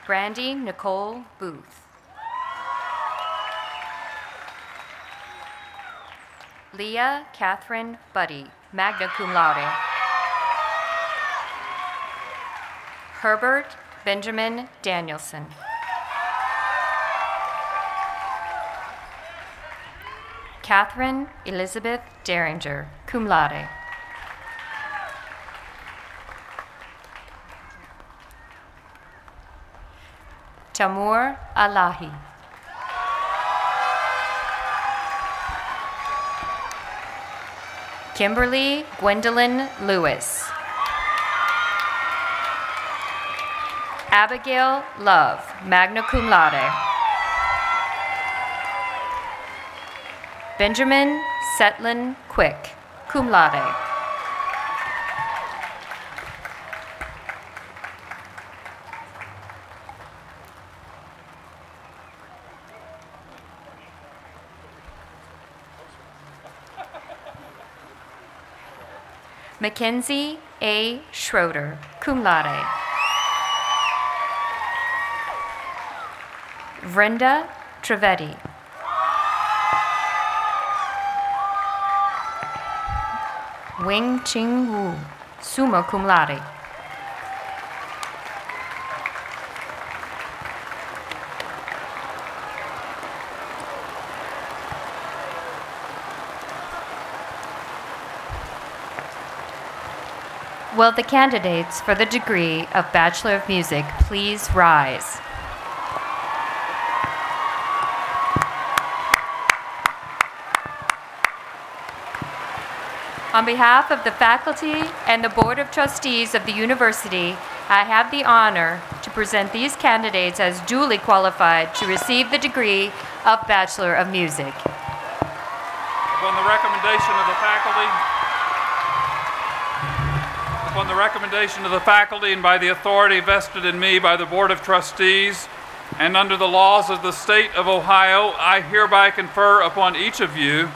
Brandy Nicole Booth. Leah Catherine Buddy, magna cum laude. Herbert Benjamin Danielson. Catherine Elizabeth Derringer, cum laude. Tamur Alahi. Kimberly Gwendolyn Lewis. Abigail Love, magna cum laude. Benjamin Setlin Quick, cum laude. Mackenzie A. Schroeder, cum laude. Vrenda Trivedi. Wing Ching Wu, summa cum laude. Will the candidates for the degree of Bachelor of Music please rise? On behalf of the faculty and the Board of Trustees of the university, I have the honor to present these candidates as duly qualified to receive the degree of Bachelor of Music. Upon the recommendation of the faculty and by the authority vested in me by the Board of Trustees and under the laws of the state of Ohio, I hereby confer upon each of you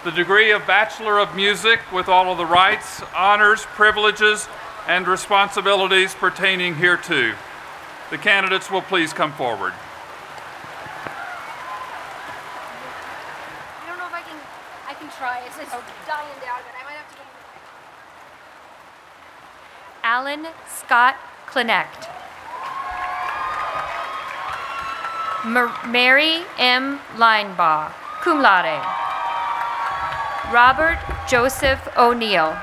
the degree of Bachelor of Music with all of the rights, honors, privileges, and responsibilities pertaining hereto. The candidates will please come forward. I don't know if I can try. It's dying down, but I might have to get Alan Scott Klinecht. Mary M. Linebaugh, cum laude. Robert Joseph O'Neill.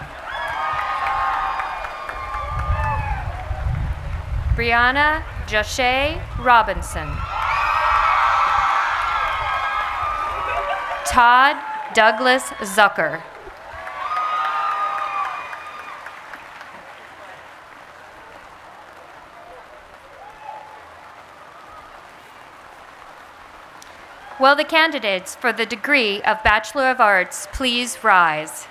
Brianna Jashay Robinson. Todd Douglas Zucker. Will the candidates for the degree of Bachelor of Arts please rise?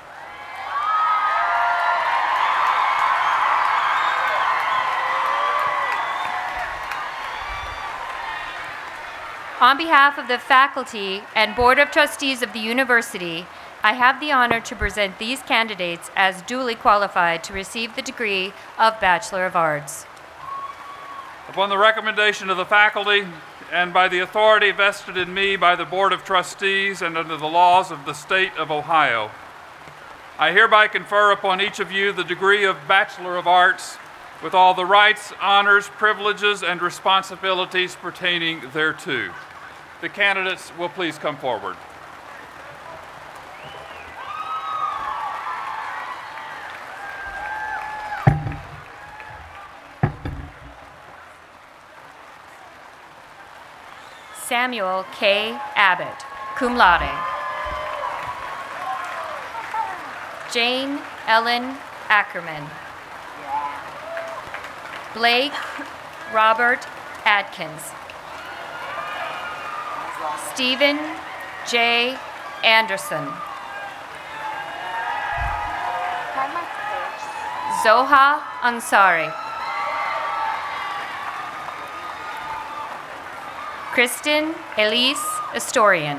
On behalf of the faculty and Board of Trustees of the university, I have the honor to present these candidates as duly qualified to receive the degree of Bachelor of Arts. Upon the recommendation of the faculty and by the authority vested in me by the Board of Trustees and under the laws of the state of Ohio, I hereby confer upon each of you the degree of Bachelor of Arts with all the rights, honors, privileges, and responsibilities pertaining thereto. The candidates will please come forward. Samuel K. Abbott, cum laude. Jane Ellen Ackerman. Blake Robert Adkins. Stephen J. Anderson. Zoha Ansari. Kristen Elise Astorian.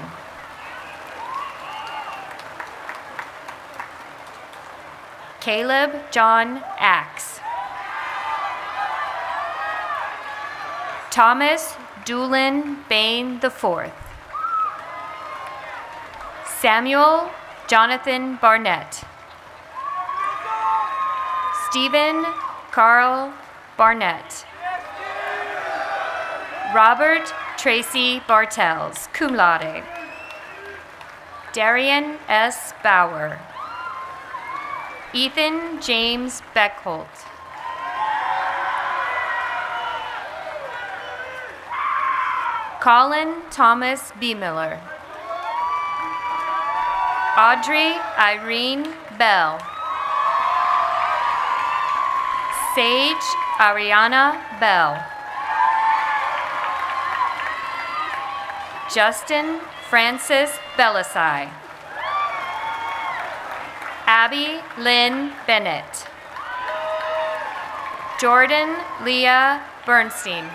Caleb John Axe. Thomas Doolin Bain IV. Samuel Jonathan Barnett. Stephen Carl Barnett. Robert Tracy Bartels, cum laude. Darian S. Bauer. Ethan James Beckholt. Colin Thomas B. Miller. Audrey Irene Bell. Sage Ariana Bell. Justin Francis Belisai. Abby Lynn Bennett. Jordan Leah Bernstein.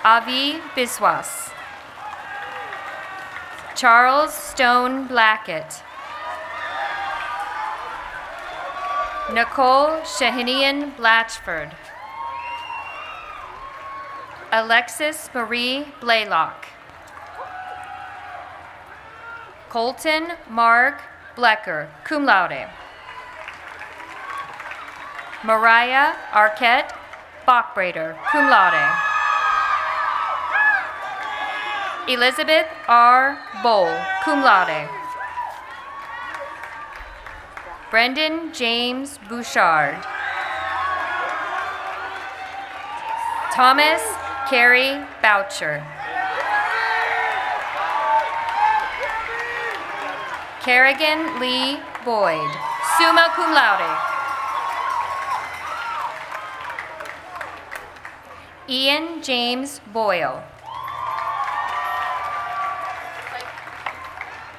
Avi Biswas. Charles Stone Blackett. Nicole Shahinian Blatchford. Alexis Marie Blaylock. Colton Mark Blecker, cum laude. Mariah Arquette Bachbrader, cum laude. Elizabeth R. Bowl, cum laude. Brendan James Bouchard. Thomas Carey Boucher. Kerrigan Lee Boyd, summa cum laude. Ian James Boyle.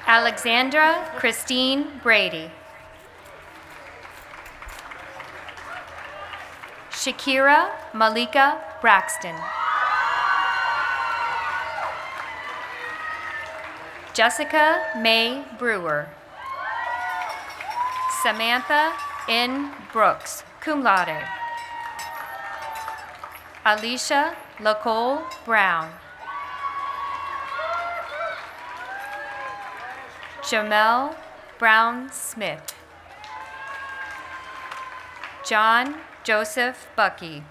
Alexandra Christine Brady. Shakira Malika Braxton. Jessica May Brewer. Samantha N. Brooks, cum laude. Alicia Lacole Brown. Jamel Brown Smith. John Joseph Bucky.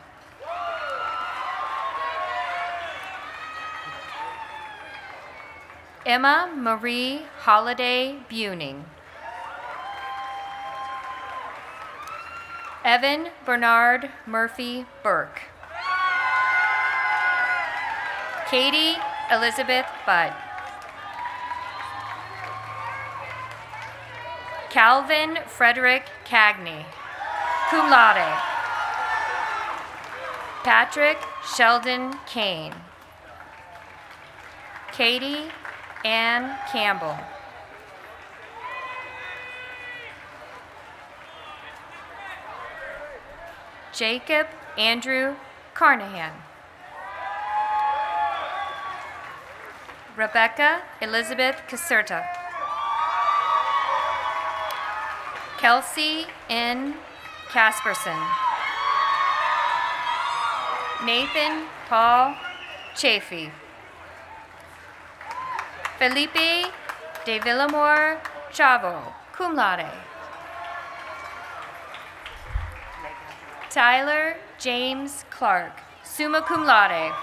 Emma Marie Holiday Buning. Evan Bernard Murphy Burke. Katie Elizabeth Budd. Calvin Frederick Cagney, cum laude. Patrick Sheldon Kane. Katie Ann Campbell. Jacob Andrew Carnahan. Rebecca Elizabeth Caserta. Kelsey N. Casperson. Nathan Paul Chafee. Felipe de Villamor Chavo, cum laude. Tyler James Clark, summa cum laude.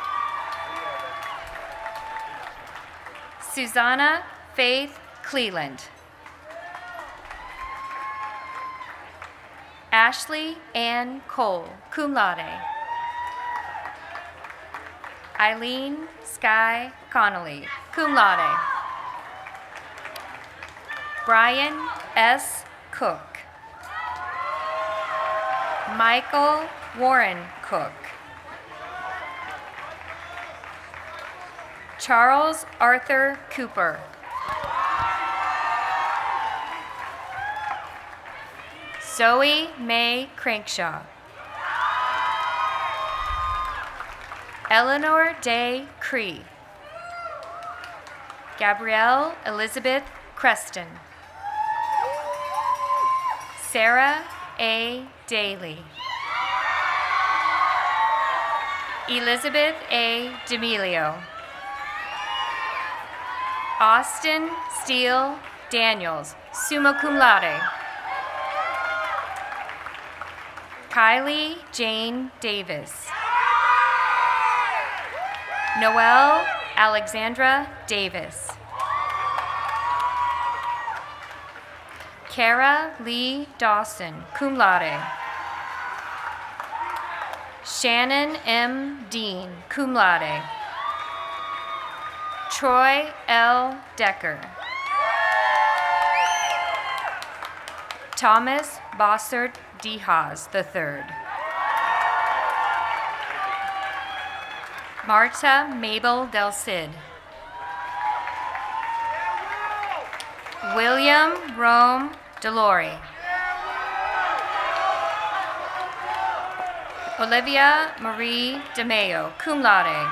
Susanna Faith Cleland. Ashley Ann Cole, cum laude. Eileen Sky Connolly, cum laude. Brian S. Cook. Michael Warren Cook. Charles Arthur Cooper. Zoe Mae Crankshaw. Eleanor Day Cree. Gabrielle Elizabeth Creston. Sarah A. Daly. Elizabeth A. D'Amelio. Austin Steele Daniels, summa cum laude. Kylie Jane Davis. Noelle Alexandra Davis. Kara Lee Dawson, cum laude. Shannon M. Dean, cum laude. Troy L. Decker. Thomas Bossert D. Haas III. Marta Mabel Del Cid. William Rome Delori. Olivia Marie DeMeo, cum laude.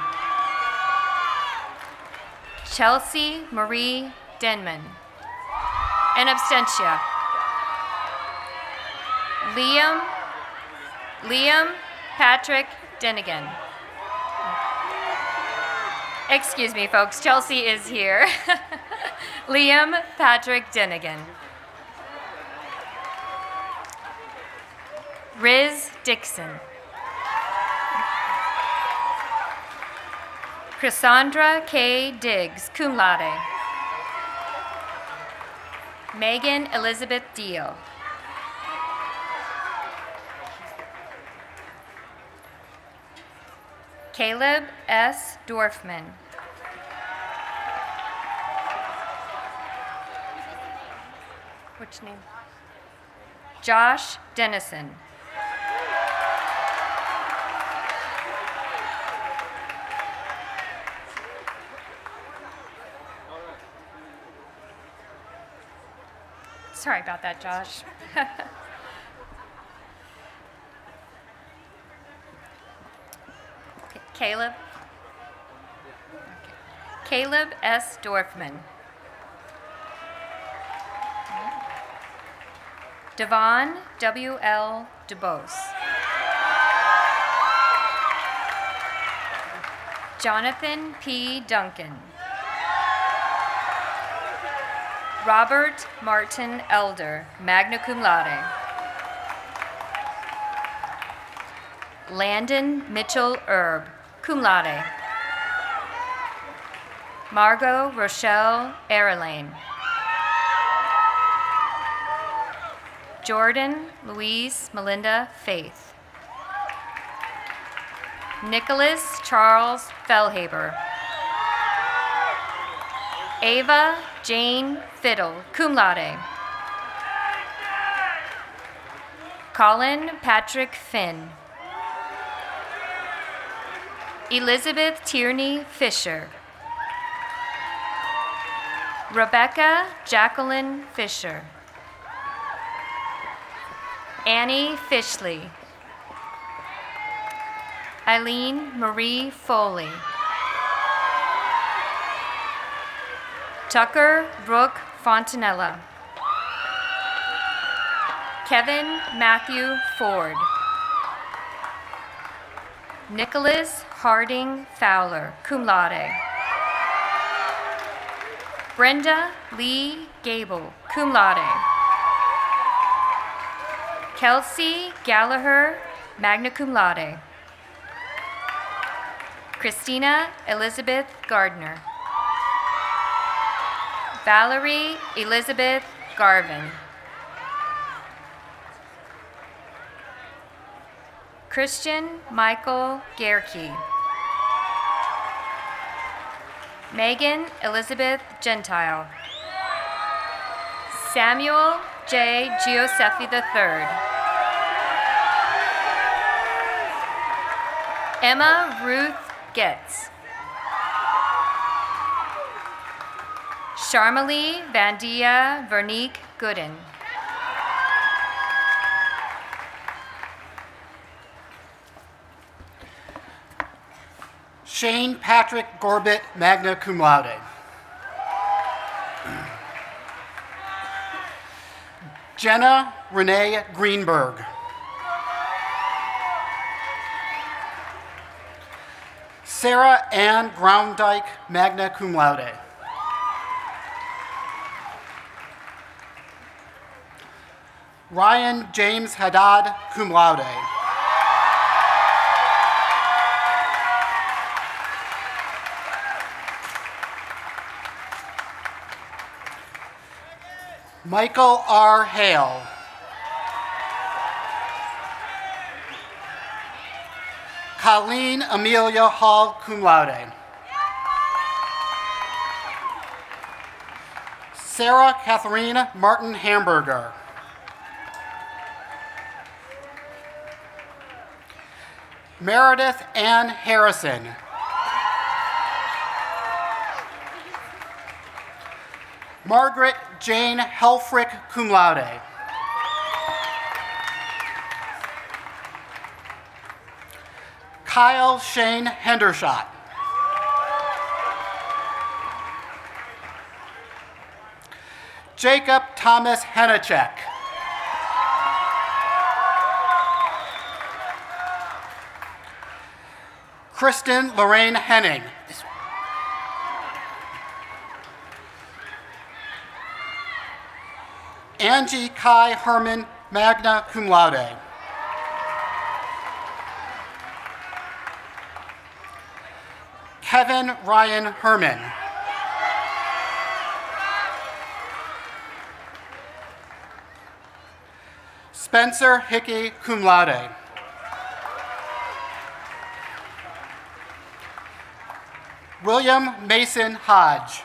Chelsea Marie Denman. In absentia. Liam Patrick Denigan. Excuse me, folks, Chelsea is here. Liam Patrick Denigan. Riz Dixon. Cassandra K. Diggs, cum laude. Megan Elizabeth Deal. Caleb S. Dorfman. Which name? Josh Dennison. Sorry about that, Josh. Caleb? Okay. Caleb S. Dorfman. Devon W.L. DeBose. Jonathan P. Duncan. Robert Martin Elder, magna cum laude. Landon Mitchell Erb, cum laude. Margot Rochelle Elaine. Jordan Louise Melinda Faith. Nicholas Charles Fellhaber. Ava Jane Fiddle, cum laude. Colin Patrick Finn. Elizabeth Tierney Fisher. Rebecca Jacqueline Fisher. Annie Fishley. Eileen Marie Foley. Tucker Brooke Fontanella. Kevin Matthew Ford. Nicholas Harding Fowler, cum laude. Brenda Lee Gable, cum laude. Kelsey Gallagher, magna cum laude. Christina Elizabeth Gardner. Valerie Elizabeth Garvin. Christian Michael Gerke. Megan Elizabeth Gentile. Samuel J. Giuseppe III. Emma Ruth Getz. Sharmalee Vandia Vernique Gooden. Shane Patrick Gorbett, magna cum laude. Jenna Renee Greenberg. Sarah Ann Grounddyke, magna cum laude. Ryan James Haddad, cum laude. Michael R. Hale. Colleen Amelia Hall, cum laude. Sarah Catherine Martin Hamburger. Meredith Ann Harrison. Margaret Jane Helfrich, cum laude. Kyle Shane Hendershot. Jacob Thomas Henachek. Kristen Lorraine Henning. Angie Kai Herman, magna cum laude. Kevin Ryan Herman. Spencer Hickey, cum laude. William Mason Hodge.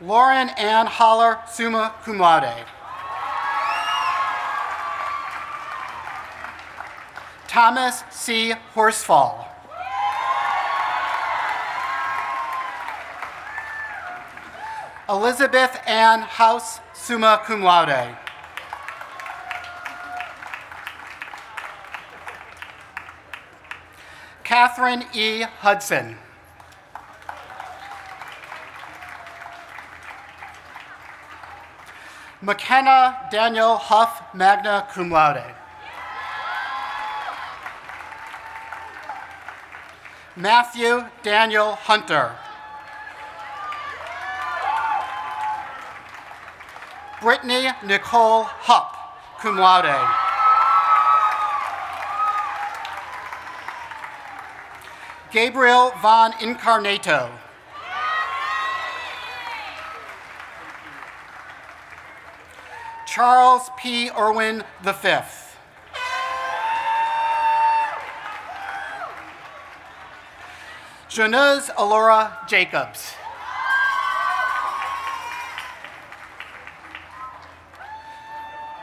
Lauren Ann Holler, summa cum laude. Thomas C. Horsfall. Elizabeth Ann House, summa cum laude. Catherine E. Hudson. McKenna Daniel Huff, magna cum laude. Matthew Daniel Hunter. Brittany Nicole Hupp, cum laude. Gabriel Von Incarnato. Charles P. Irwin V. Januz Alora Jacobs.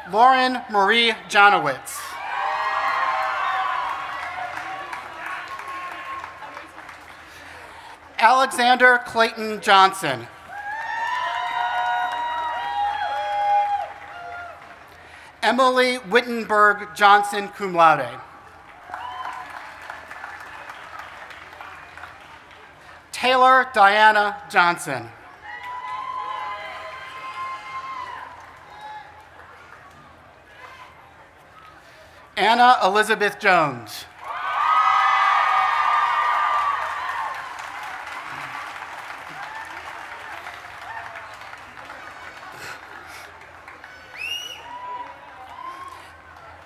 Lauren Marie Janowitz. Alexander Clayton Johnson. Emily Wittenberg Johnson, cum laude. Taylor Diana Johnson. Anna Elizabeth Jones.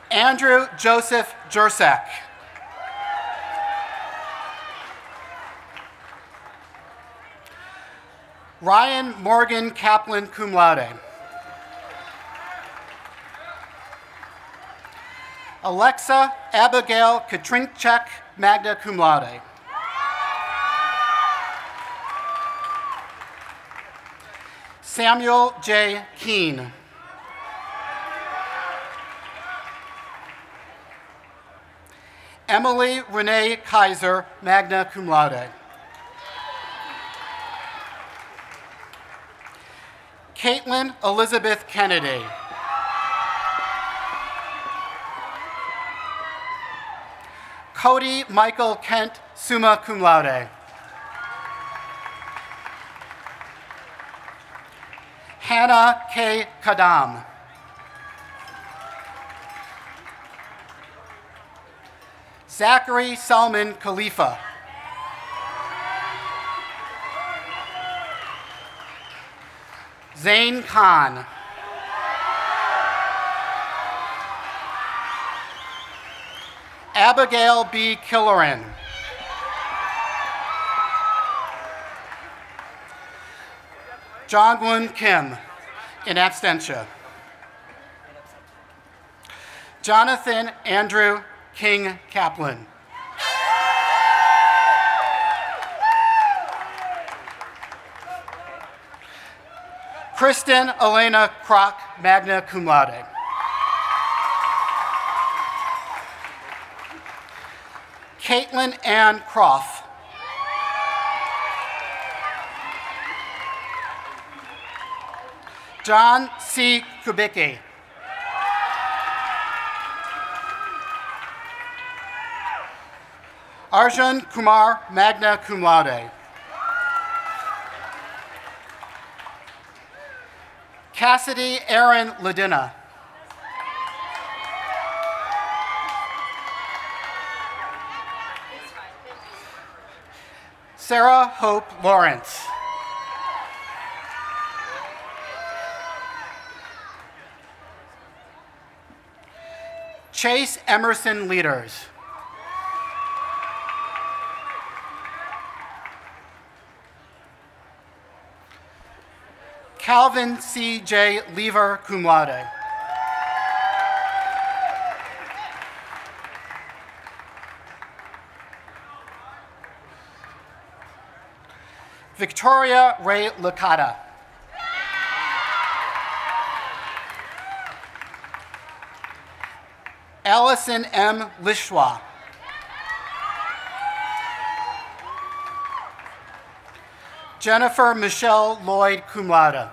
Andrew Joseph Jursak. Ryan Morgan Kaplan, cum laude. Alexa Abigail Katrinchek, magna cum laude. Samuel J. Keene. Emily Renee Kaiser, magna cum laude. Caitlin Elizabeth Kennedy. Cody Michael Kent, summa cum laude. Hannah K. Kadam. Zachary Salman Khalifa. Zain Khan. Abigail B. Killeran. Jongwon Kim, in absentia. Jonathan Andrew King Kaplan. Kristen Elena Kroc, magna cum laude. Caitlin Ann Croft. John C. Kubicki. Arjun Kumar, magna cum laude. Cassidy Aaron Ladina. Sarah Hope Lawrence. Chase Emerson Leaders. Calvin C.J. Lever, cum laude. Victoria Ray Licata. Allison M. Lishwa. Jennifer Michelle Lloyd, cum laude.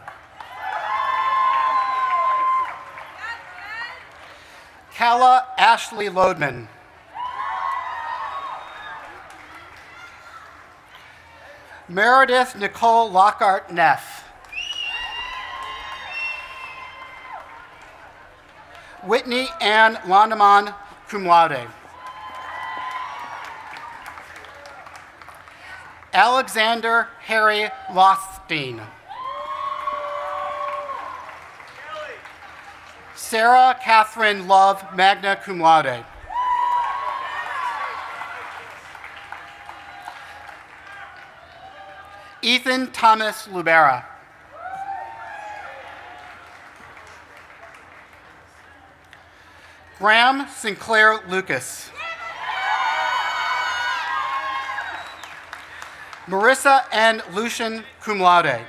Kala Ashley Lodeman. Meredith Nicole Lockhart Neff. Whitney Ann Londeman, cum laude. Alexander Harry Lothstein. Sarah Catherine Love, magna cum laude. Ethan Thomas Lubera. Graham Sinclair Lucas. Marissa N. Lucian, cum laude.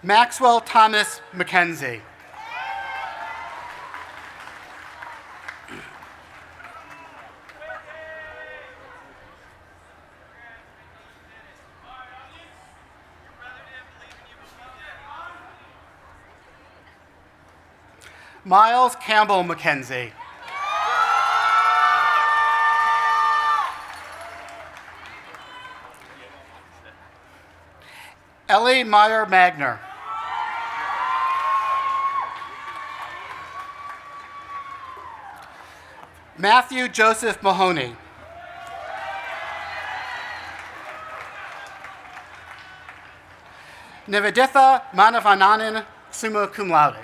Maxwell Thomas McKenzie. Miles Campbell McKenzie. Ellie Meyer Magner. Matthew Joseph Mahoney. Niveditha Manavananan, summa cum laude.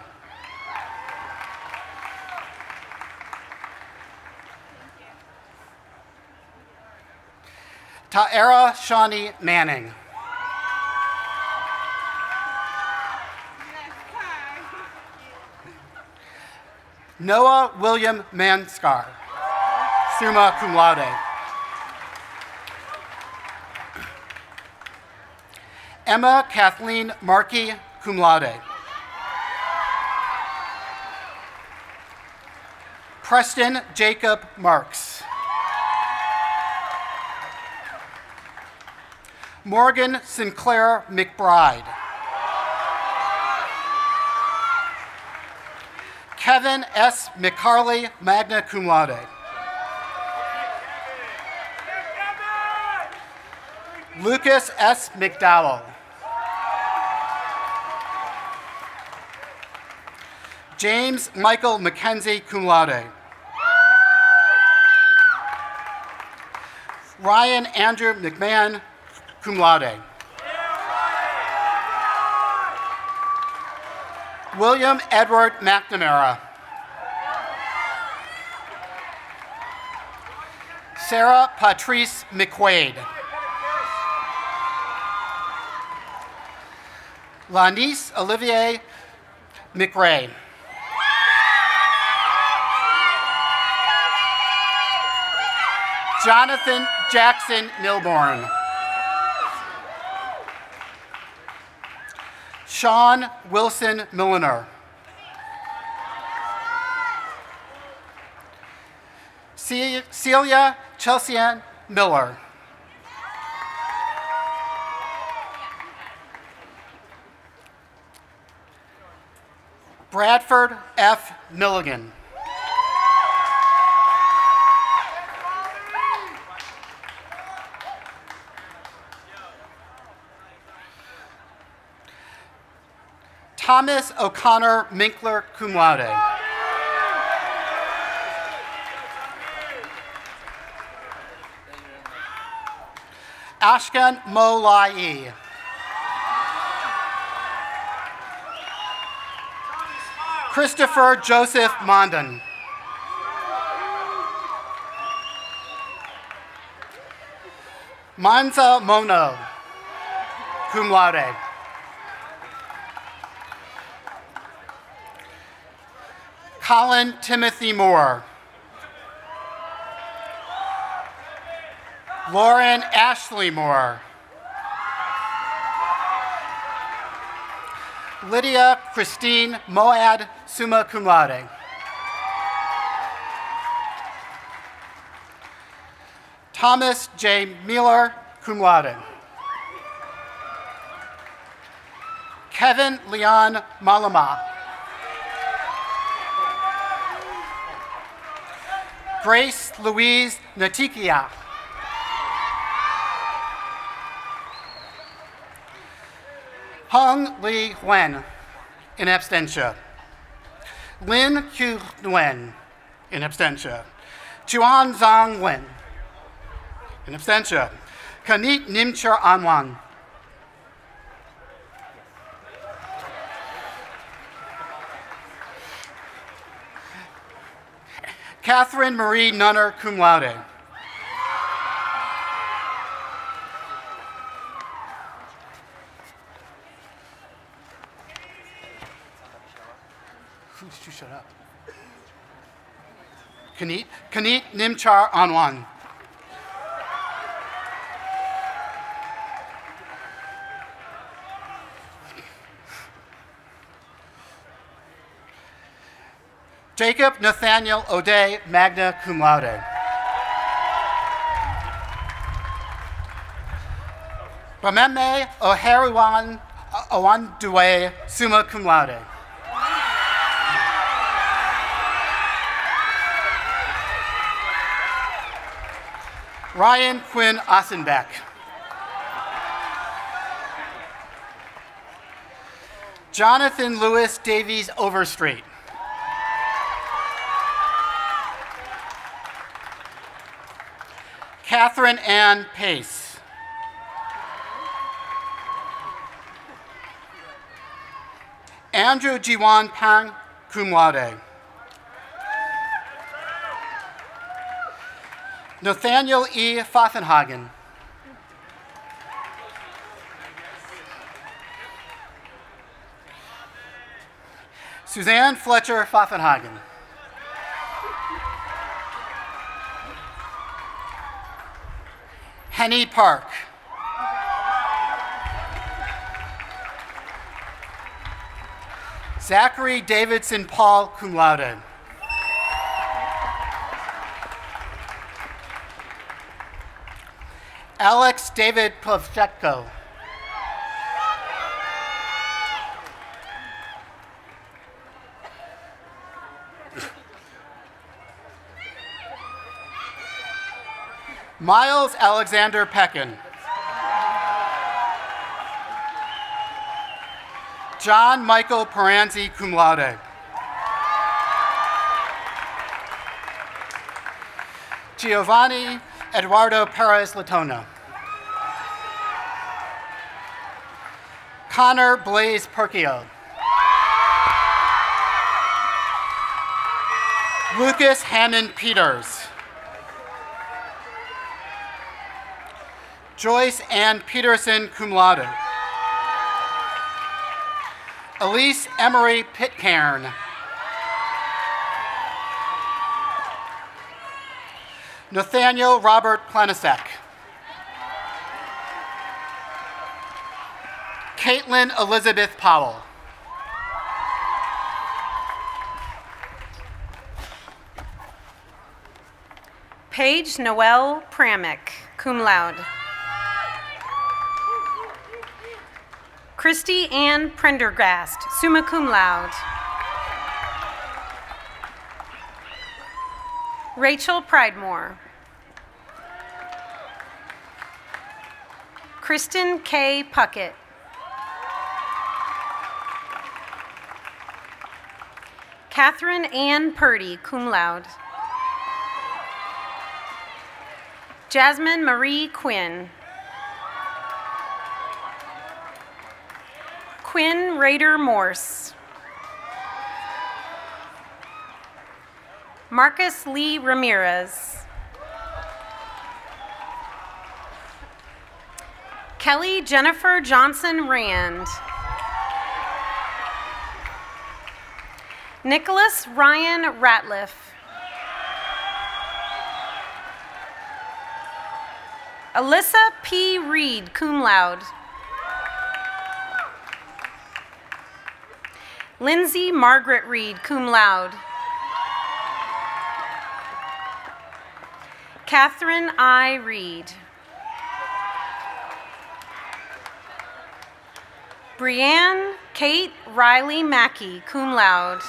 Ta'era Shawnee Manning. Noah William Manskar, summa cum laude. Emma Kathleen Markey, cum laude. Preston Jacob Marks. Morgan Sinclair McBride. Kevin S. McCarley, magna cum laude. Lucas S. McDowell. James Michael McKenzie, cum laude. Ryan Andrew McMahon, cum laude. William Edward McNamara. Sarah Patrice McQuaid. Lanice Olivier McRae. Jonathan Jackson Milborn. Sean Wilson Milliner. Celia Chelsean Miller. Bradford F. Milligan. Thomas O'Connor Minkler, cum laude. Ashkan Molai. Christopher Joseph Mondon. Manza Mono, cum laude. Colin Timothy Moore. Lauren Ashley Moore. Lydia Christine Moad, summa cum laude. Thomas J. Mueller, cum laude. Kevin Leon Malama. Grace Louise Natikia. Hung Lee Wen, in absentia. Lin Q Nguyen, in absentia. Chuan Zhang Wen, in absentia. Kanit Nimcher Anwan. Catherine Marie Nunner, cum laude. You shut up. Kanit Nimchar Anwan. Jacob Nathaniel O'Day, magna cum laude. Bameme O'Hariwan Owandue, summa cum laude. Ryan Quinn Ossenbeck. Jonathan Lewis Davies Overstreet. Catherine Ann Pace. Andrew Jiwan Pang, cum laude. Nathaniel E. Pfaffenhagen. Suzanne Fletcher Pfaffenhagen. Henny Park. Zachary Davidson Paul, cum laude. Alex David Plavchenko. Miles Alexander Peckin. John Michael Peranzi, cum laude. Giovanni Eduardo Perez Latona. Connor Blaze Perkio. Lucas Hammond Peters. Joyce Ann Peterson, cum laude. Elise Emery Pitcairn. Nathaniel Robert Planasek. Caitlin Elizabeth Powell. Paige Noelle Pramick, cum laude. Christy Ann Prendergast, summa cum laude. Rachel Pridemore. Kristen K. Puckett. Catherine Ann Purdy, cum laude. Jasmine Marie Quinn. Quinn Rader Morse. Marcus Lee Ramirez. Kelly Jennifer Johnson Rand. Nicholas Ryan Ratliff. Alyssa P. Reed, cum laude. Lindsay Margaret Reed, cum laude. Catherine I. Reed. Brianne Kate Riley Mackey, cum laude.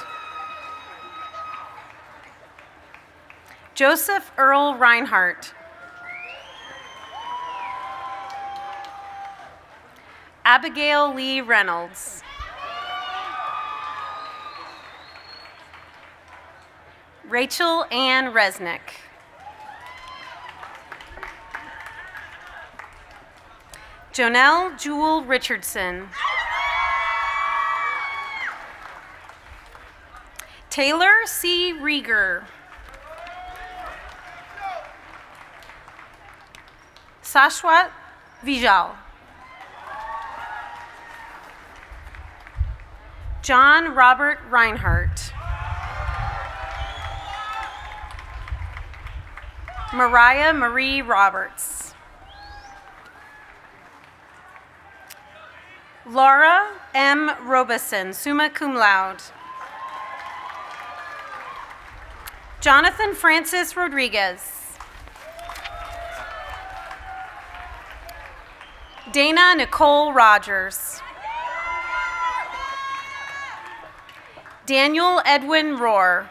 Joseph Earl Reinhardt. Abigail Lee Reynolds. Rachel Ann Resnick. Jonelle Jewel Richardson. Taylor C. Rieger. Sashwat Vijal. John Robert Reinhardt. Mariah Marie Roberts. Laura M. Robeson, summa cum laude. Jonathan Francis Rodriguez. Dana Nicole Rogers. Daniel Edwin Rohr.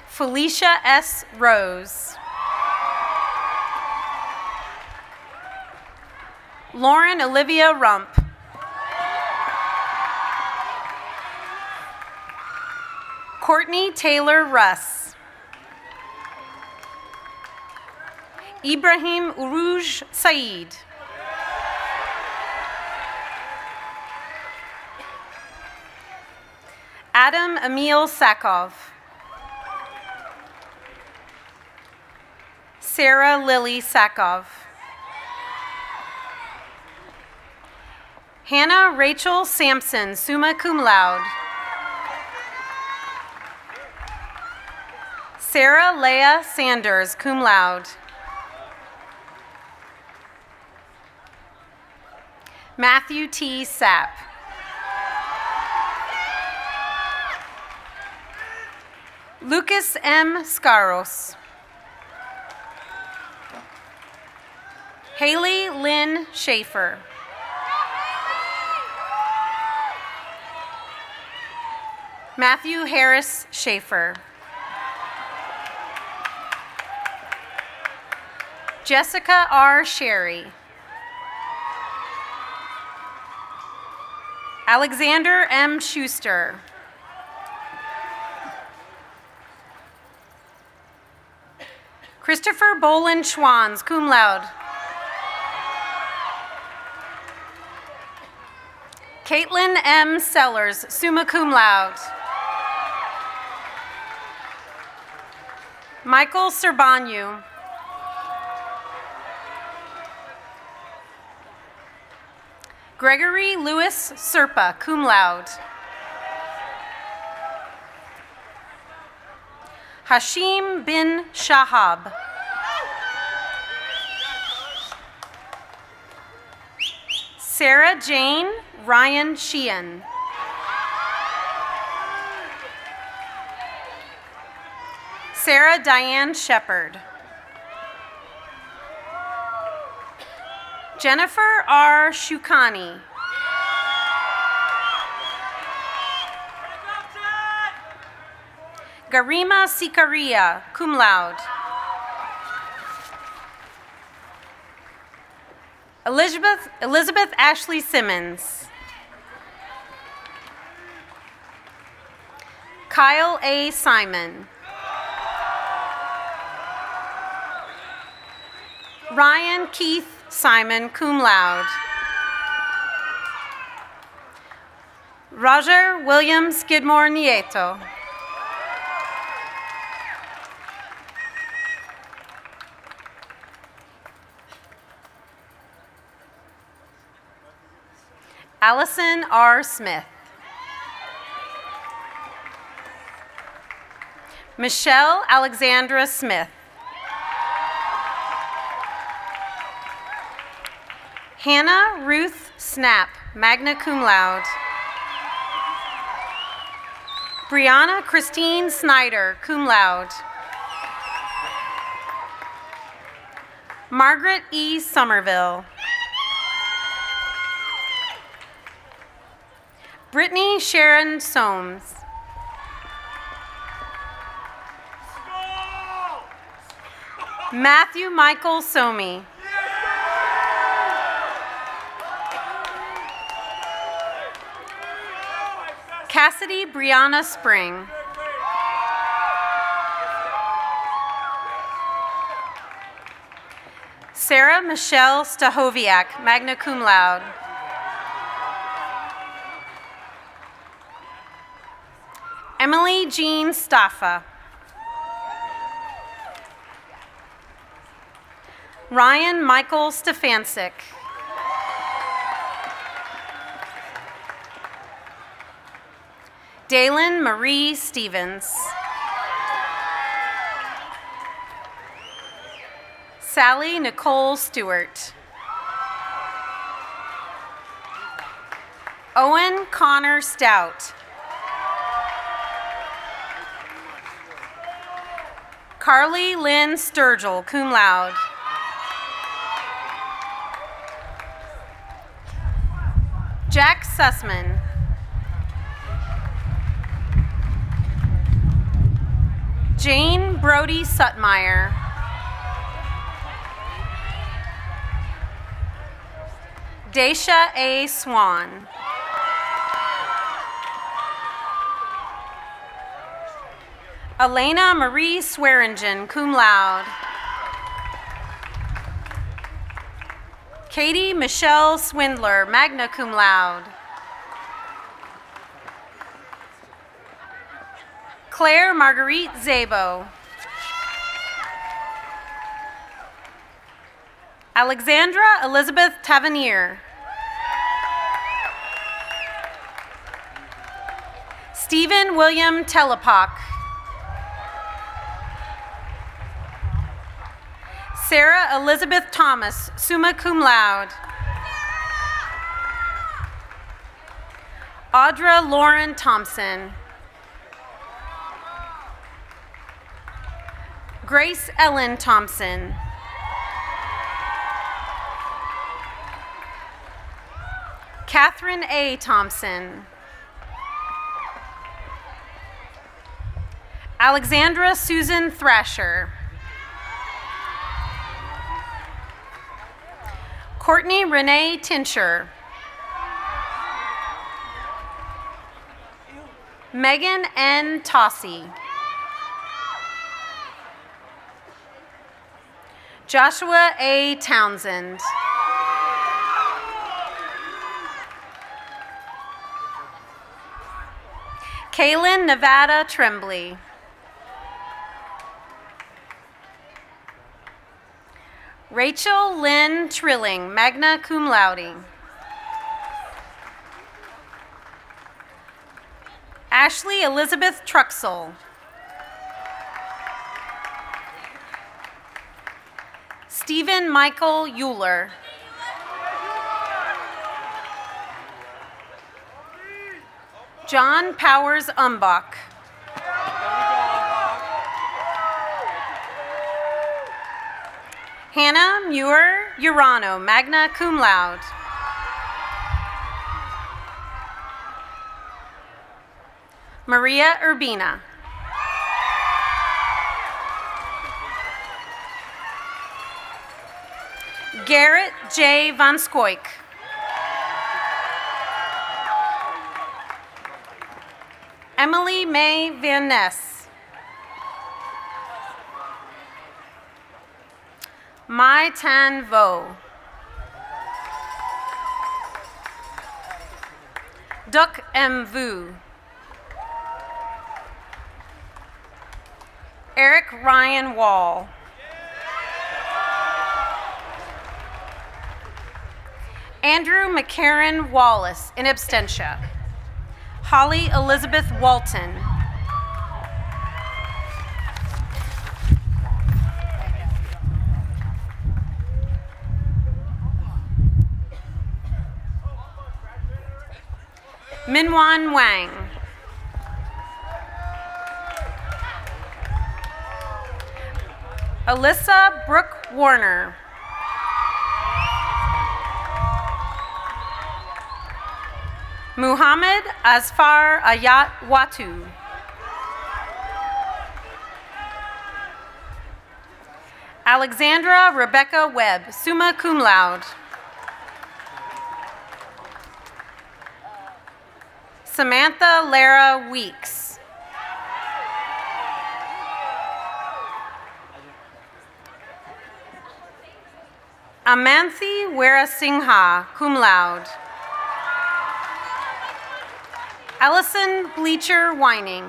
Felicia S. Rose. Lauren Olivia Rump. Courtney Taylor Russ. Ibrahim Uruj Saeed. Adam Emil Sakov. Sarah Lily Sakov. Hannah Rachel Sampson, summa cum laude. Sarah Leah Sanders, cum laude. Matthew T. Sapp. Lucas M. Scaros. Haley Lynn Schaefer. Matthew Harris Schaefer. Jessica R. Sherry. Alexander M. Schuster. Christopher Boland Schwans, cum laude. Caitlin M. Sellers, summa cum laude. Michael Serbanyu. Gregory Louis Serpa, cum laude. Hashim bin Shahab. Sarah Jane Ryan Sheehan. Sarah Diane Shepard. Jennifer R. Shukani. Garima Sikaria, cum laude. Elizabeth Ashley Simmons. Kyle A. Simon. Ryan Keith Simon, cum laude. Roger William Skidmore Nieto. Allison R. Smith. Michelle Alexandra Smith. Hannah Ruth Snap, magna cum laude. Brianna Christine Snyder, cum laude. Margaret E. Somerville. Brittany Sharon Soames. Matthew Michael Somi. Cassidy Brianna Spring. Sarah Michelle Stahoviak, magna cum laude. Emily Jean Staffa. Ryan Michael Stefancic. Dalen Marie Stevens. Sally Nicole Stewart. Owen Connor Stout. Carly Lynn Sturgill, cum laude. Jack Sussman. Jane Brody Sutmeyer. Daisha A. Swan. Elena Marie Swearingen, cum laude. Katie Michelle Swindler, magna cum laude. Claire Marguerite Zabo. Alexandra Elizabeth Tavernier. Stephen William Telepock. Sarah Elizabeth Thomas, summa cum laude. Audra Lauren Thompson. Grace Ellen Thompson. Catherine A. Thompson. Alexandra Susan Thrasher. Courtney Renee Tincher. Megan N. Tossi. Joshua A. Townsend. Kaylin Nevada Tremblay. Rachel Lynn Trilling, magna cum laude. Ashley Elizabeth Truxell. Stephen Michael Euler. John Powers Umbach. Hannah Muir Urano, magna cum laude. Maria Urbina. Garrett J. Van Skoik. Emily May Van Ness. Mai Tan Vo. Duc M. Vu. Eric Ryan Wall. Andrew McCarran Wallace, in absentia. Holly Elizabeth Walton. Minwan Wang. Alyssa Brooke Warner. Muhammad Asfar Ayat Watu. Alexandra Rebecca Webb, summa cum laude. Samantha Lara Weeks. Amanthi Wera Singha, cum laude. Allison Bleacher Whining.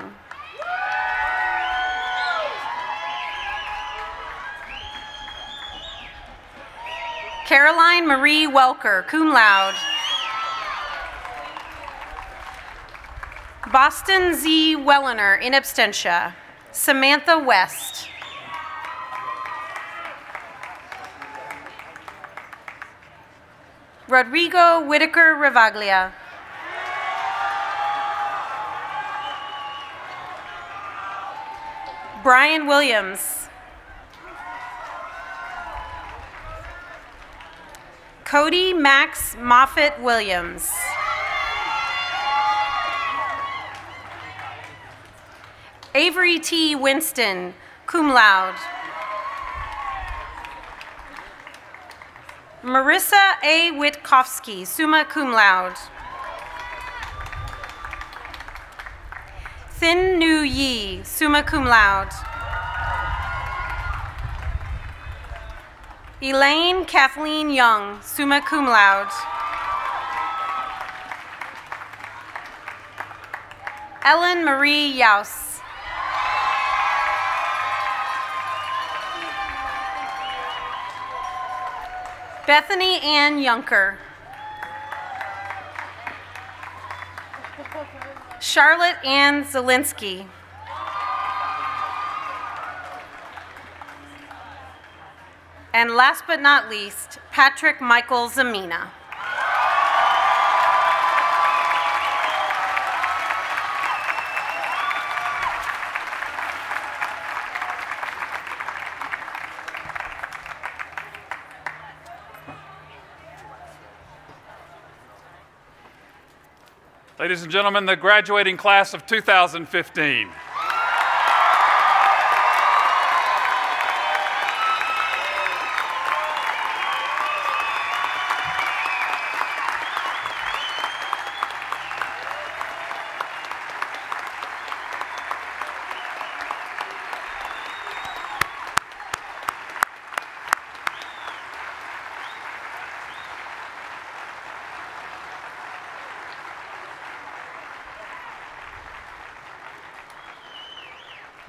Caroline Marie Welker, cum laude. Boston Z. Wellener, in absentia. Samantha West. Rodrigo Whitaker Rivaglia. Brian Williams. Cody Max Moffitt Williams. Avery T. Winston, cum laude. Marissa A. Witkowski, summa cum laude. Thin Nu Yi, summa cum laude. Elaine Kathleen Young, summa cum laude. Ellen Marie Yaus. Bethany Ann Yunker. Charlotte Ann Zielinski. And last but not least, Patrick Michael Zamina. Ladies and gentlemen, the graduating class of 2015.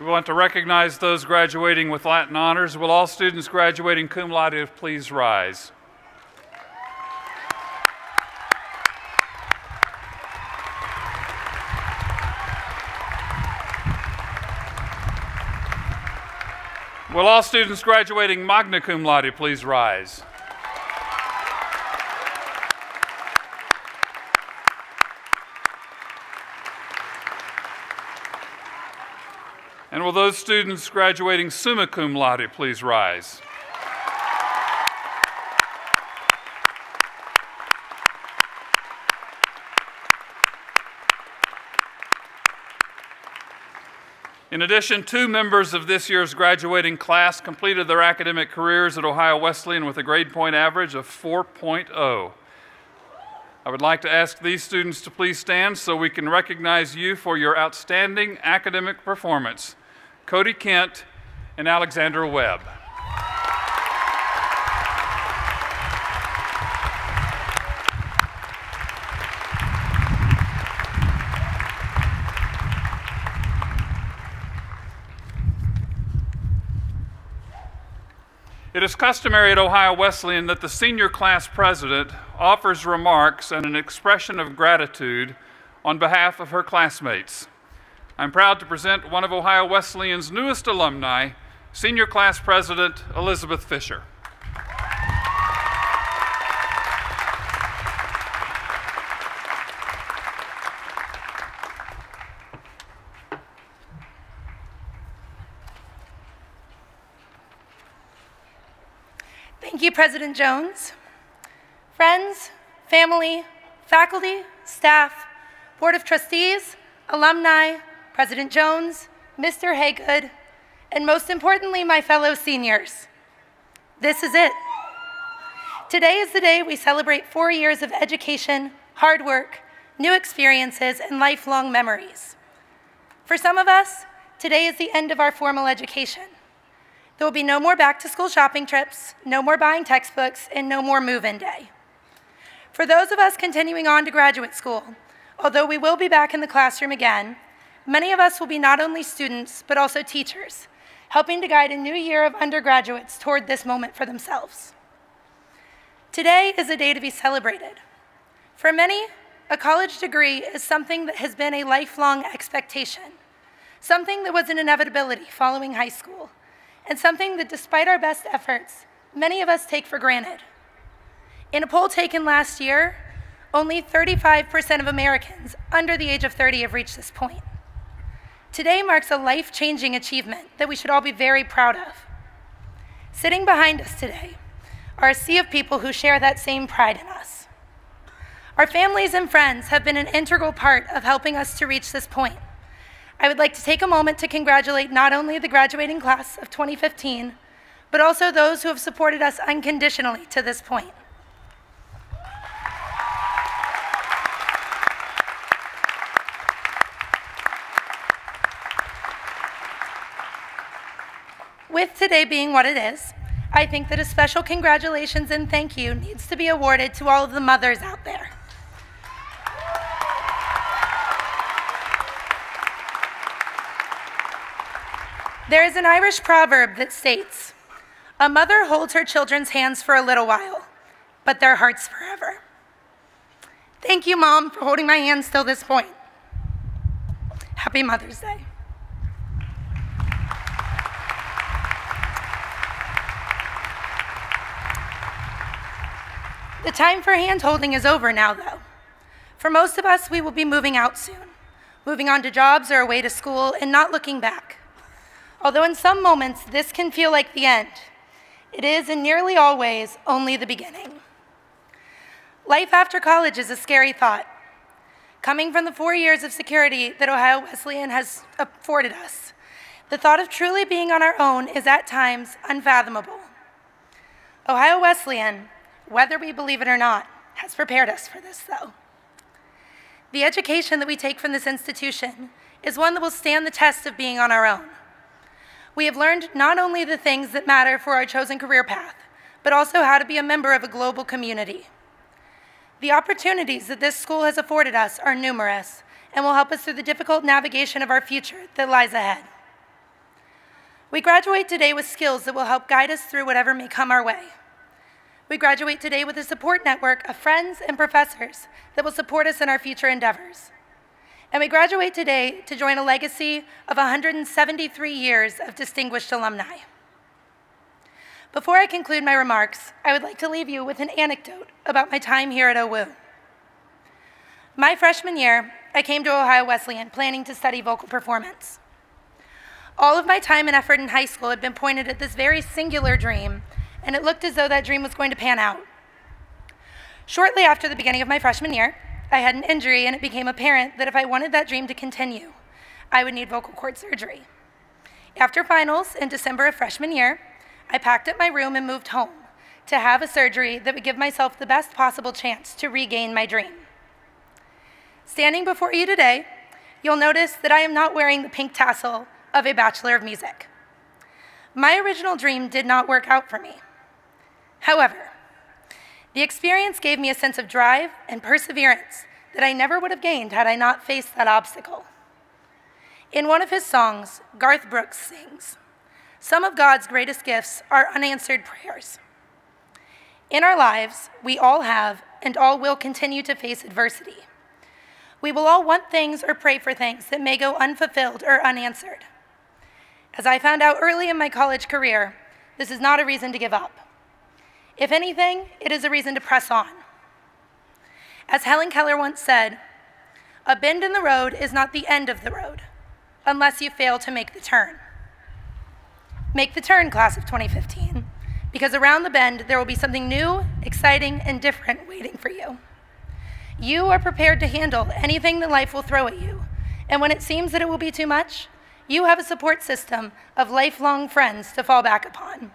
We want to recognize those graduating with Latin honors. Will all students graduating cum laude please rise? Will all students graduating magna cum laude please rise? And will those students graduating summa cum laude please rise? In addition, 2 members of this year's graduating class completed their academic careers at Ohio Wesleyan with a grade point average of 4.0. I would like to ask these students to please stand so we can recognize you for your outstanding academic performance. Cody Kent and Alexandra Webb. It is customary at Ohio Wesleyan that the senior class president offers remarks and an expression of gratitude on behalf of her classmates. I'm proud to present one of Ohio Wesleyan's newest alumni, senior class president Elizabeth Fisher. Thank you, President Jones. Friends, family, faculty, staff, Board of Trustees, alumni, President Jones, Mr. Haygood, and most importantly, my fellow seniors. This is it. Today is the day we celebrate 4 years of education, hard work, new experiences, and lifelong memories. For some of us, today is the end of our formal education. There will be no more back-to-school shopping trips, no more buying textbooks, and no more move-in day. For those of us continuing on to graduate school, although we will be back in the classroom again, many of us will be not only students, but also teachers, helping to guide a new year of undergraduates toward this moment for themselves. Today is a day to be celebrated. For many, a college degree is something that has been a lifelong expectation, something that was an inevitability following high school, and something that, despite our best efforts, many of us take for granted. In a poll taken last year, only 35% of Americans under the age of 30 have reached this point. Today marks a life-changing achievement that we should all be very proud of. Sitting behind us today are a sea of people who share that same pride in us. Our families and friends have been an integral part of helping us to reach this point. I would like to take a moment to congratulate not only the graduating class of 2015, but also those who have supported us unconditionally to this point. With today being what it is, I think that a special congratulations and thank you needs to be awarded to all of the mothers out there. There is an Irish proverb that states, "A mother holds her children's hands for a little while, but their hearts forever." Thank you, Mom, for holding my hands till this point. Happy Mother's Day. The time for hand-holding is over now, though. For most of us, we will be moving out soon, moving on to jobs or away to school and not looking back. Although in some moments this can feel like the end, it is in nearly always only the beginning. Life after college is a scary thought. Coming from the 4 years of security that Ohio Wesleyan has afforded us, the thought of truly being on our own is at times unfathomable. Ohio Wesleyan, whether we believe it or not, has prepared us for this, though. The education that we take from this institution is one that will stand the test of being on our own. We have learned not only the things that matter for our chosen career path, but also how to be a member of a global community. The opportunities that this school has afforded us are numerous and will help us through the difficult navigation of our future that lies ahead. We graduate today with skills that will help guide us through whatever may come our way. We graduate today with a support network of friends and professors that will support us in our future endeavors. And we graduate today to join a legacy of 173 years of distinguished alumni. Before I conclude my remarks, I would like to leave you with an anecdote about my time here at OWU. My freshman year, I came to Ohio Wesleyan planning to study vocal performance. All of my time and effort in high school had been pointed at this very singular dream, and it looked as though that dream was going to pan out. Shortly after the beginning of my freshman year, I had an injury, and it became apparent that if I wanted that dream to continue, I would need vocal cord surgery. After finals in December of freshman year, I packed up my room and moved home to have a surgery that would give myself the best possible chance to regain my dream. Standing before you today, you'll notice that I am not wearing the pink tassel of a Bachelor of Music. My original dream did not work out for me. However, the experience gave me a sense of drive and perseverance that I never would have gained had I not faced that obstacle. In one of his songs, Garth Brooks sings, "Some of God's greatest gifts are unanswered prayers." In our lives, we all have and all will continue to face adversity. We will all want things or pray for things that may go unfulfilled or unanswered. As I found out early in my college career, this is not a reason to give up. If anything, it is a reason to press on. As Helen Keller once said, "A bend in the road is not the end of the road, unless you fail to make the turn." Make the turn, class of 2015, because around the bend there will be something new, exciting, and different waiting for you. You are prepared to handle anything that life will throw at you, and when it seems that it will be too much, you have a support system of lifelong friends to fall back upon.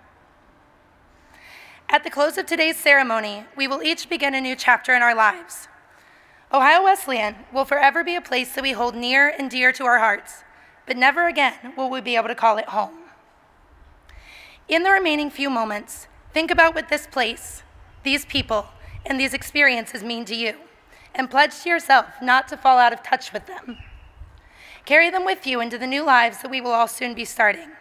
At the close of today's ceremony, we will each begin a new chapter in our lives. Ohio Wesleyan will forever be a place that we hold near and dear to our hearts, but never again will we be able to call it home. In the remaining few moments, think about what this place, these people, and these experiences mean to you, and pledge to yourself not to fall out of touch with them. Carry them with you into the new lives that we will all soon be starting.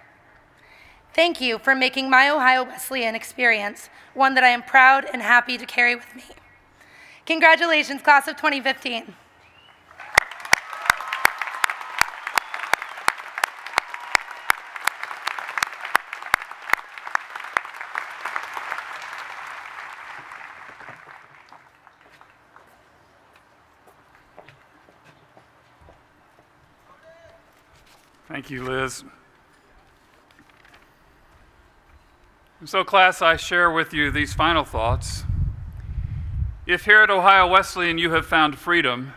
Thank you for making my Ohio Wesleyan experience one that I am proud and happy to carry with me. Congratulations, class of 2015. Thank you, Liz. And so, class, I share with you these final thoughts. If here at Ohio Wesleyan you have found freedom,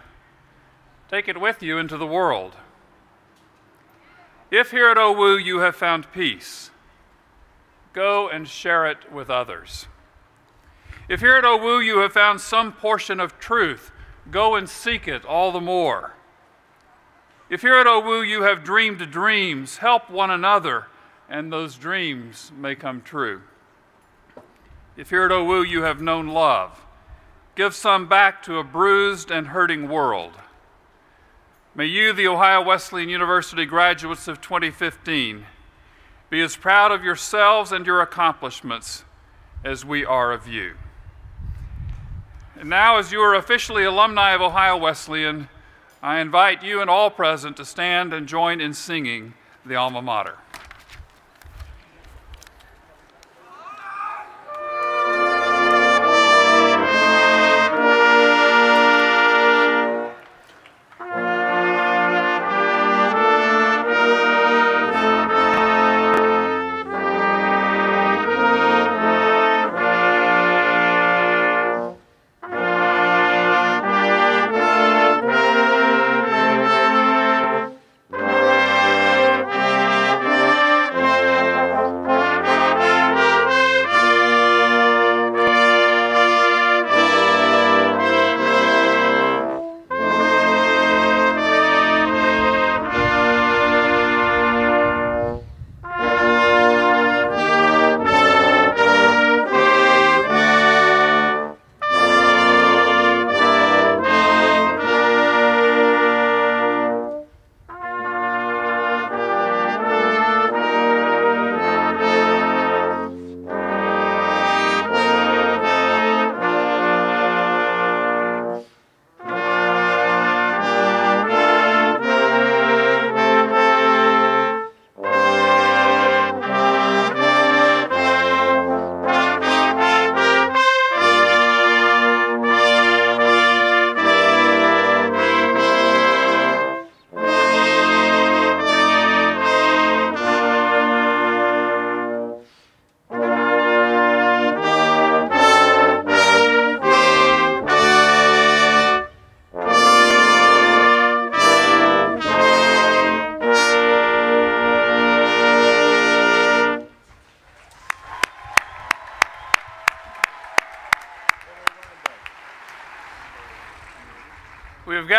take it with you into the world. If here at OWU you have found peace, go and share it with others. If here at OWU you have found some portion of truth, go and seek it all the more. If here at OWU you have dreamed dreams, help one another, and those dreams may come true. If here at OWU you have known love, give some back to a bruised and hurting world. May you, the Ohio Wesleyan University graduates of 2015, be as proud of yourselves and your accomplishments as we are of you. And now, as you are officially alumni of Ohio Wesleyan, I invite you and all present to stand and join in singing the alma mater.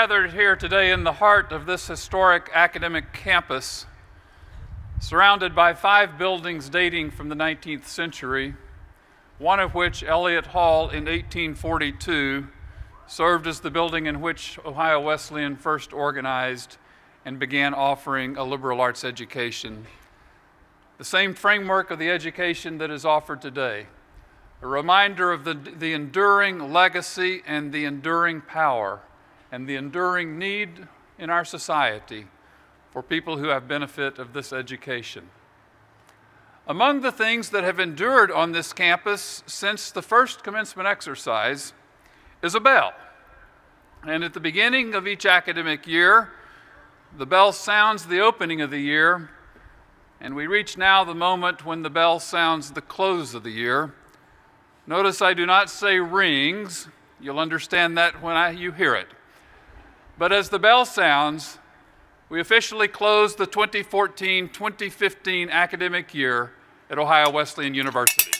gathered here today in the heart of this historic academic campus, surrounded by 5 buildings dating from the 19th century, one of which, Elliott Hall in 1842, served as the building in which Ohio Wesleyan first organized and began offering a liberal arts education. The same framework of the education that is offered today, a reminder of the enduring legacy and the enduring power and the enduring need in our society for people who have benefit of this education. Among the things that have endured on this campus since the first commencement exercise is a bell. And at the beginning of each academic year, the bell sounds the opening of the year, and we reach now the moment when the bell sounds the close of the year. Notice I do not say rings. You'll understand that when you hear it. But as the bell sounds, we officially close the 2014-2015 academic year at Ohio Wesleyan University.